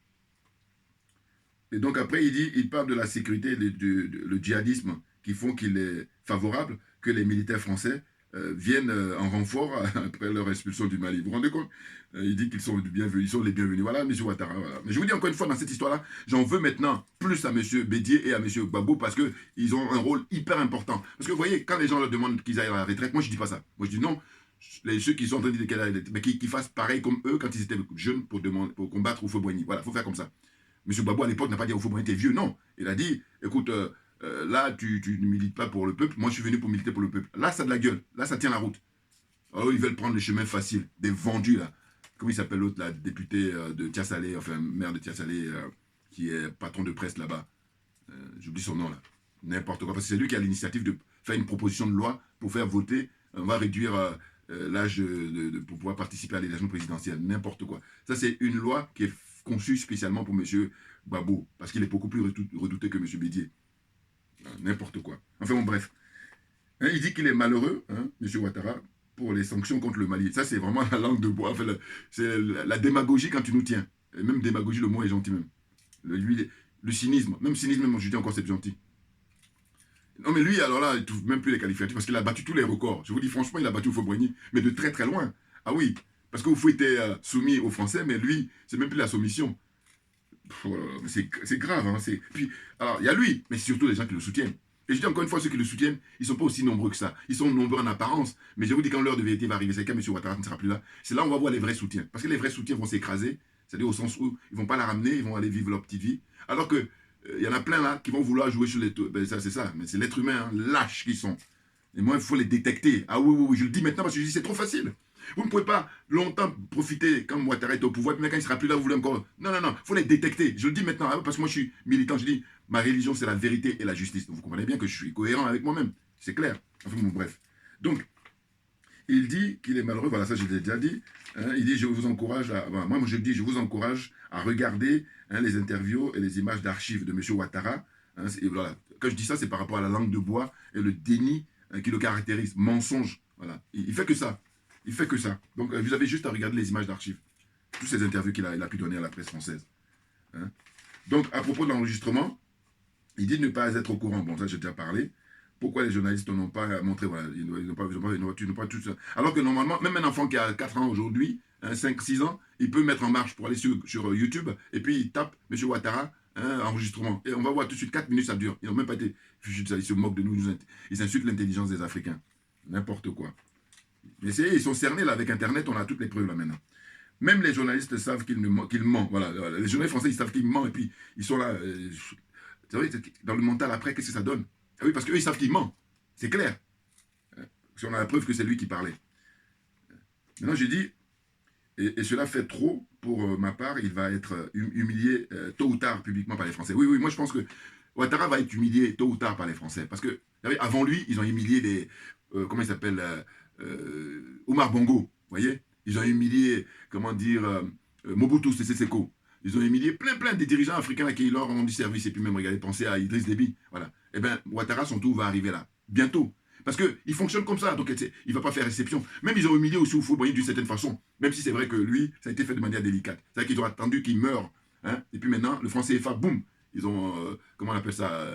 Et donc après, il parle de la sécurité, le djihadisme, qui font qu'il est favorable que les militaires français viennent en renfort après leur expulsion du Mali. Vous vous rendez compte? Il dit qu'ils sont bienvenus, ils sont les bienvenus. Voilà, M. Ouattara. Voilà. Mais je vous dis encore une fois, dans cette histoire-là, j'en veux maintenant plus à M. Bédié et à M. Gbagbo parce qu'ils ont un rôle hyper important. Parce que vous voyez, quand les gens leur demandent qu'ils aillent à la retraite, moi je ne dis pas ça. Moi je dis non, ceux qui sont en train de dire qu'elle aille à la retraite, mais qu'ils fassent pareil comme eux quand ils étaient jeunes pour combattre Houphouët-Boigny. Voilà, il faut faire comme ça. M. Gbagbo à l'époque n'a pas dit Houphouët-Boigny, t'es vieux, non. Il a dit, écoute, là, tu ne milites pas pour le peuple. Moi, je suis venu pour militer pour le peuple. Là, ça a de la gueule. Là, ça tient la route. Alors, ils veulent prendre les chemins faciles. Des vendus, là. Comment il s'appelle l'autre, là, député de Tiasalé, enfin, maire de Tiasalé, qui est patron de presse là-bas. J'oublie son nom, là. N'importe quoi. Parce que c'est lui qui a l'initiative de faire une proposition de loi pour faire voter. On va réduire l'âge pour pouvoir participer à l'élection présidentielle. N'importe quoi. Ça, c'est une loi qui est conçue spécialement pour M. Gbagbo. Parce qu'il est beaucoup plus redouté que M. Bédié. N'importe quoi. Enfin bon, bref. Hein, il dit qu'il est malheureux, hein, M. Ouattara, pour les sanctions contre le Mali. Ça, c'est vraiment la langue de bois. Enfin, c'est la démagogie quand tu nous tiens. Et même démagogie, le mot est gentil même. Le cynisme. Même cynisme, même je dis encore, c'est gentil. Non, mais lui, alors là, il ne trouve même plus les qualificatifs parce qu'il a battu tous les records. Je vous dis franchement, il a battu Houphouët-Boigny, mais de très très loin. Ah oui, parce que Houphouët était soumis aux Français, mais lui, c'est même plus la soumission. Oh là là, mais c'est grave. Hein, puis, alors, il y a lui, mais surtout les gens qui le soutiennent. Et je dis encore une fois, ceux qui le soutiennent, ils ne sont pas aussi nombreux que ça. Ils sont nombreux en apparence. Mais je vous dis, quand l'heure de vérité va arriver, c'est quand M. Ouattara ne sera plus là, c'est là où on va voir les vrais soutiens. Parce que les vrais soutiens vont s'écraser, c'est-à-dire au sens où ils ne vont pas la ramener, ils vont aller vivre leur petite vie. Alors que il y en a plein là qui vont vouloir jouer sur les... Ben, ça, c'est ça, mais c'est l'être humain, hein, lâches qu'ils sont. Et moi, il faut les détecter. Ah oui, oui, oui, je le dis maintenant parce que je dis c'est trop facile. Vous ne pouvez pas longtemps profiter quand Ouattara est au pouvoir, puis quand il ne sera plus là, vous voulez encore... Non, non, non, il faut les détecter. Je le dis maintenant, parce que moi je suis militant, je dis, ma religion c'est la vérité et la justice. Donc, vous comprenez bien que je suis cohérent avec moi-même. C'est clair. Enfin, bon, bref. Donc, il dit qu'il est malheureux, voilà, ça je l'ai déjà dit. Hein, il dit, je vous encourage à... Voilà, moi, je dis, je vous encourage à regarder les interviews et les images d'archives de M. Ouattara. Hein, et voilà. Quand je dis ça, c'est par rapport à la langue de bois et le déni qui le caractérise. Mensonge. Voilà. Il fait que ça. Il fait que ça. Donc, vous avez juste à regarder les images d'archives. Toutes ces interviews qu'il a pu donner à la presse française. Hein. Donc, à propos de l'enregistrement, il dit ne pas être au courant. Bon, ça, j'ai déjà parlé. Pourquoi les journalistes n'ont pas montré, voilà, ils n'ont pas tout ça. Alors que normalement, même un enfant qui a 4 ans aujourd'hui, 5, 6 ans, il peut mettre en marche pour aller sur YouTube, et puis il tape M. Ouattara, enregistrement. Et on va voir tout de suite, 4 minutes, ça dure. Ils n'ont même pas été fichus de ça, ils se moquent de nous, ils insultent l'intelligence des Africains. N'importe quoi. Mais ils sont cernés là avec Internet, on a toutes les preuves là maintenant. Même les journalistes savent qu'il ment. Voilà, les journalistes français, ils savent qu'il ment, et puis ils sont là. C'est vrai, dans le mental après, qu'est-ce que ça donne? Ah oui, parce qu'eux, ils savent qu'il ment. C'est clair. Parce qu'on a la preuve que c'est lui qui parlait. Maintenant, j'ai dit, et cela fait trop pour ma part, il va être humilié tôt ou tard publiquement par les Français. Oui, oui, moi je pense que Ouattara va être humilié tôt ou tard par les Français. Parce que, avant lui, ils ont humilié les... comment il s'appelle Omar Bongo, vous voyez? Ils ont humilié, comment dire, Mobutu Sese Seko. Ils ont humilié plein de dirigeants africains à qui ils leur ont rendu service. Et puis même, regardez, pensez à Idriss Déby. Voilà. Eh bien, Ouattara, son tour va arriver là, bientôt. Parce qu'il fonctionne comme ça, donc il ne va pas faire exception. Même ils ont humilié aussi Houphouët-Boigny d'une certaine façon, même si c'est vrai que lui, ça a été fait de manière délicate. C'est-à-dire qu'ils ont attendu qu'il meure. Hein, et puis maintenant, le franc CFA, boum, ils ont, comment on appelle ça,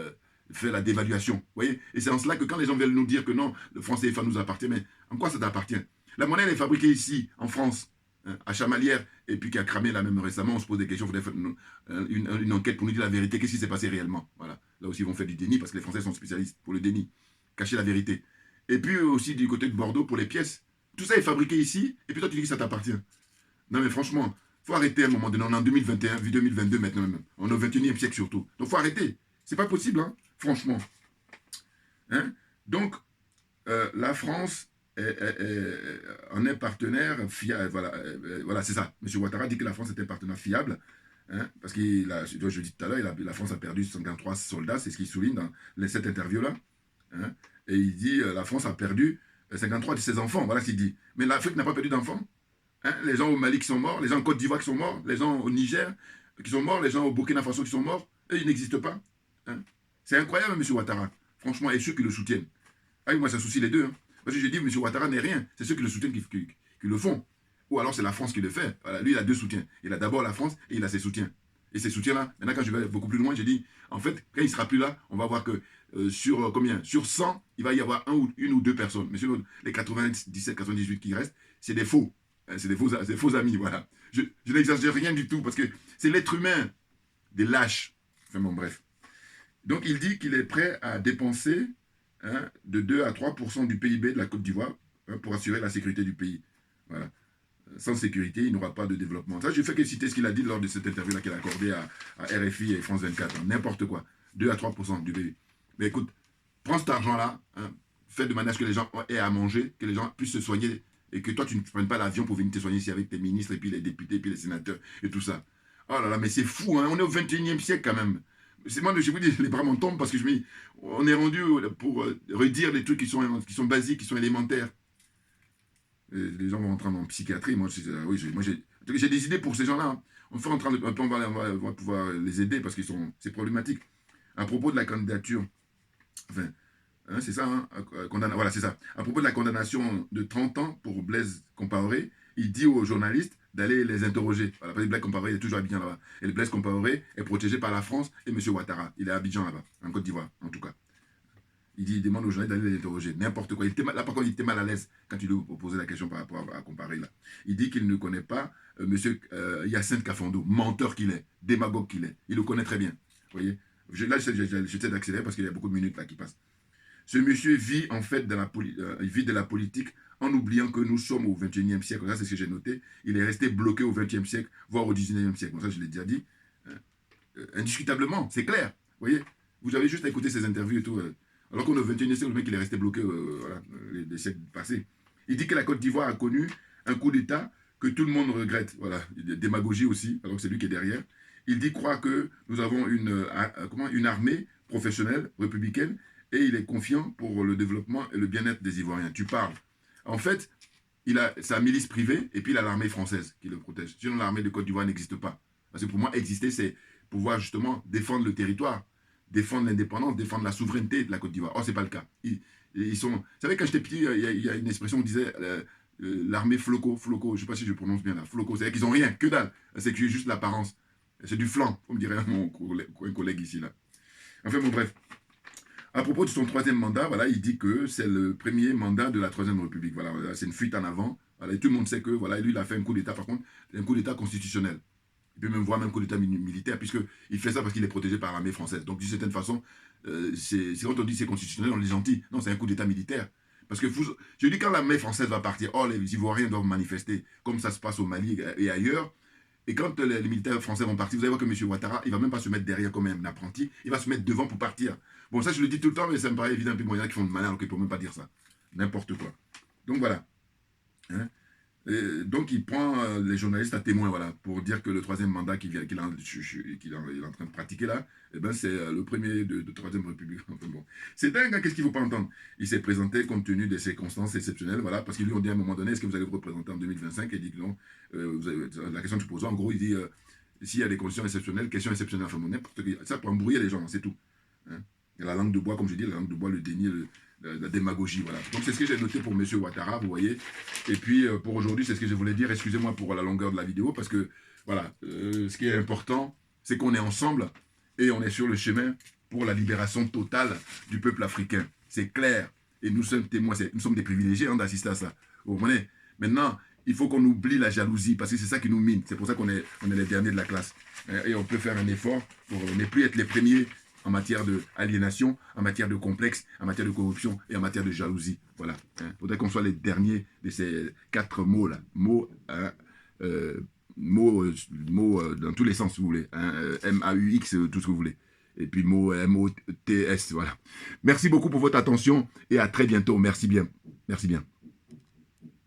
fait la dévaluation. Vous voyez? Et c'est en cela que quand les gens veulent nous dire que non, le franc CFA nous appartient, mais en quoi ça t'appartient? La monnaie, elle est fabriquée ici, en France, à Chamalières, et puis qui a cramé là même récemment, on se pose des questions, il faudrait faire une enquête pour nous dire la vérité, qu'est-ce qui s'est passé réellement. Voilà. Là aussi, ils vont faire du déni, parce que les Français sont spécialistes pour le déni, cacher la vérité. Et puis aussi du côté de Bordeaux pour les pièces. Tout ça est fabriqué ici, et puis toi tu dis que ça t'appartient. Non mais franchement, il faut arrêter à un moment donné, on est en 2021, vu 2022 maintenant même, on est au 21e siècle surtout. Donc il faut arrêter, c'est pas possible, hein, franchement. Hein? Donc, la France en est partenaire fiable, voilà c'est ça. M. Ouattara dit que la France est un partenaire fiable, hein, parce que, je dis tout à l'heure, la France a perdu 53 soldats, c'est ce qu'il souligne dans cette interview-là. Hein, et il dit la France a perdu 53 de ses enfants, voilà ce qu'il dit. Mais l'Afrique n'a pas perdu d'enfants. Hein, les gens au Mali qui sont morts, les gens en Côte d'Ivoire qui sont morts, les gens au Niger qui sont morts, les gens au Burkina Faso qui sont morts, eux ils n'existent pas. Hein. C'est incroyable, M. Ouattara. Franchement, et ceux qui le soutiennent. Ah oui, moi ça soucie les deux. Hein. Parce que je dis, M. Ouattara n'est rien. C'est ceux qui le soutiennent qui le font. Ou alors c'est la France qui le fait. Voilà, lui, il a deux soutiens. Il a d'abord la France et il a ses soutiens. Et ces soutiens-là, maintenant quand je vais beaucoup plus loin, j'ai dit, en fait, quand il ne sera plus là, on va voir que sur combien? Sur 100, il va y avoir une ou deux personnes. Mais sur les 97, 98 qui restent, c'est des faux. C'est des faux amis, voilà. Je n'exagère rien du tout, parce que c'est l'être humain des lâches. Enfin bon, bref. Donc il dit qu'il est prêt à dépenser de 2 à 3% du PIB de la Côte d'Ivoire pour assurer la sécurité du pays. Voilà. Sans sécurité, il n'y aura pas de développement. Ça, je fais que citer ce qu'il a dit lors de cette interview-là qu'il a accordée à RFI et France 24. N'importe quoi. 2 à 3% du PIB. Mais écoute, prends cet argent-là, fais de manière à ce que les gens aient à manger, que les gens puissent se soigner, et que toi, tu ne prennes pas l'avion pour venir te soigner ici avec tes ministres, et puis les députés, et puis les sénateurs, et tout ça. Oh là là, mais c'est fou, hein, on est au 21e siècle quand même. Moi, je vous dis, les bras m'en tombent, parce que on est rendu pour redire des trucs qui sont basiques, qui sont élémentaires. Les gens vont rentrer en psychiatrie. Moi, j'ai des idées pour ces gens-là. Hein. On va pouvoir les aider parce que c'est problématique. À propos de la candidature, enfin, hein, c'est ça, hein, voilà, c'est ça. À propos de la condamnation de 30 ans pour Blaise Compaoré, il dit aux journalistes d'aller les interroger. Voilà, parce que Blaise Compaoré est toujours à Abidjan là-bas. Et le Blaise Compaoré est protégé par la France et M. Ouattara. Il est à Abidjan là-bas, en Côte d'Ivoire, en tout cas. il demande aux journalistes d'aller l'interroger. N'importe quoi. Là, par contre, il était mal à l'aise quand il lui posait la question par rapport à comparer. Là. Il dit qu'il ne connaît pas M. Hyacinthe Kafando, menteur qu'il est, démagogue qu'il est. Il le connaît très bien. Vous voyez? Là, j'essaie d'accélérer parce qu'il y a beaucoup de minutes là qui passent. Ce monsieur vit en fait il vit de la politique en oubliant que nous sommes au 21e siècle. Ça, c'est ce que j'ai noté. Il est resté bloqué au 20e siècle, voire au 19e siècle. Bon, ça, je l'ai déjà dit. Indiscutablement, c'est clair. Vous voyez? Vous avez juste à écouter ses interviews et tout. Alors qu'on est au 21e siècle, le mec, il est resté bloqué voilà, les siècles passés. Il dit que la Côte d'Ivoire a connu un coup d'État que tout le monde regrette. Voilà, démagogie aussi, alors que c'est lui qui est derrière. Il dit croire que nous avons une armée professionnelle, républicaine, et il est confiant pour le développement et le bien-être des Ivoiriens. Tu parles. En fait, il a sa milice privée, et puis il a l'armée française qui le protège. Sinon, l'armée de Côte d'Ivoire n'existe pas. Parce que pour moi, exister, c'est pouvoir justement défendre le territoire, défendre l'indépendance, défendre la souveraineté de la Côte d'Ivoire. Or, ce n'est pas le cas. Ils sont... Vous savez, quand j'étais petit, il y a une expression qui disait l'armée floco, je ne sais pas si je prononce bien là, floco, c'est-à-dire qu'ils n'ont rien, que dalle. C'est juste l'apparence. C'est du flanc, comme dirait un collègue ici. Là. Enfin, bon, bref. À propos de son troisième mandat, voilà, il dit que c'est le premier mandat de la Troisième République. Voilà, c'est une fuite en avant. Voilà, et tout le monde sait que voilà, lui, il a fait un coup d'État, par contre, un coup d'État constitutionnel. Il peut même voir un coup d'État militaire, puisqu'il fait ça parce qu'il est protégé par l'armée française. Donc, d'une certaine façon, c'est quand on dit c'est constitutionnel, on est gentil. Non, c'est un coup d'État militaire. Parce que je dis quand l'armée française va partir, les Ivoiriens doivent manifester, comme ça se passe au Mali et ailleurs. Et quand les militaires français vont partir, vous allez voir que M. Ouattara, il ne va même pas se mettre derrière comme un apprenti, il va se mettre devant pour partir. Bon, ça, je le dis tout le temps, mais ça me paraît évident. Puis bon, il y en a qui font de malin, alors qu'ils ne peuvent même pas dire ça. N'importe quoi. Donc, voilà. Hein? Donc, il prend les journalistes à témoin, voilà, pour dire que le troisième mandat qu'il est en train de pratiquer là, eh ben, c'est le premier de Troisième République. Enfin, bon. C'est dingue, hein, qu'est-ce qu'il ne faut pas entendre? Il s'est présenté compte tenu des circonstances exceptionnelles, voilà, parce qu'ils lui ont dit à un moment donné, est-ce que vous allez vous représenter en 2025? Et il dit que non. La question que tu poses, en gros, il dit, s'il y a des conditions exceptionnelles, questions exceptionnelles, enfin, bon, n'importe quoi. Ça pour embrouiller les gens, c'est tout. Hein? Et la langue de bois, comme je dis, la langue de bois, le déni, la démagogie, voilà. Donc c'est ce que j'ai noté pour M. Ouattara, vous voyez. Et puis pour aujourd'hui, c'est ce que je voulais dire. Excusez-moi pour la longueur de la vidéo, parce que, voilà, ce qui est important, c'est qu'on est ensemble et on est sur le chemin pour la libération totale du peuple africain. C'est clair. Et nous sommes témoins, nous sommes des privilégiés hein, d'assister à ça. Vous comprenez? Maintenant, il faut qu'on oublie la jalousie, parce que c'est ça qui nous mine. C'est pour ça qu'on est les derniers de la classe. Et on peut faire un effort pour ne plus être les premiers en matière d'aliénation, en matière de complexe, en matière de corruption et en matière de jalousie. Voilà. Il faudrait qu'on soit les derniers de ces 4 mots-là. Mots dans tous les sens, si vous voulez. M-A-U-X, tout ce que vous voulez. Et puis mot M-O-T-S, voilà. Merci beaucoup pour votre attention et à très bientôt. Merci bien. Merci bien.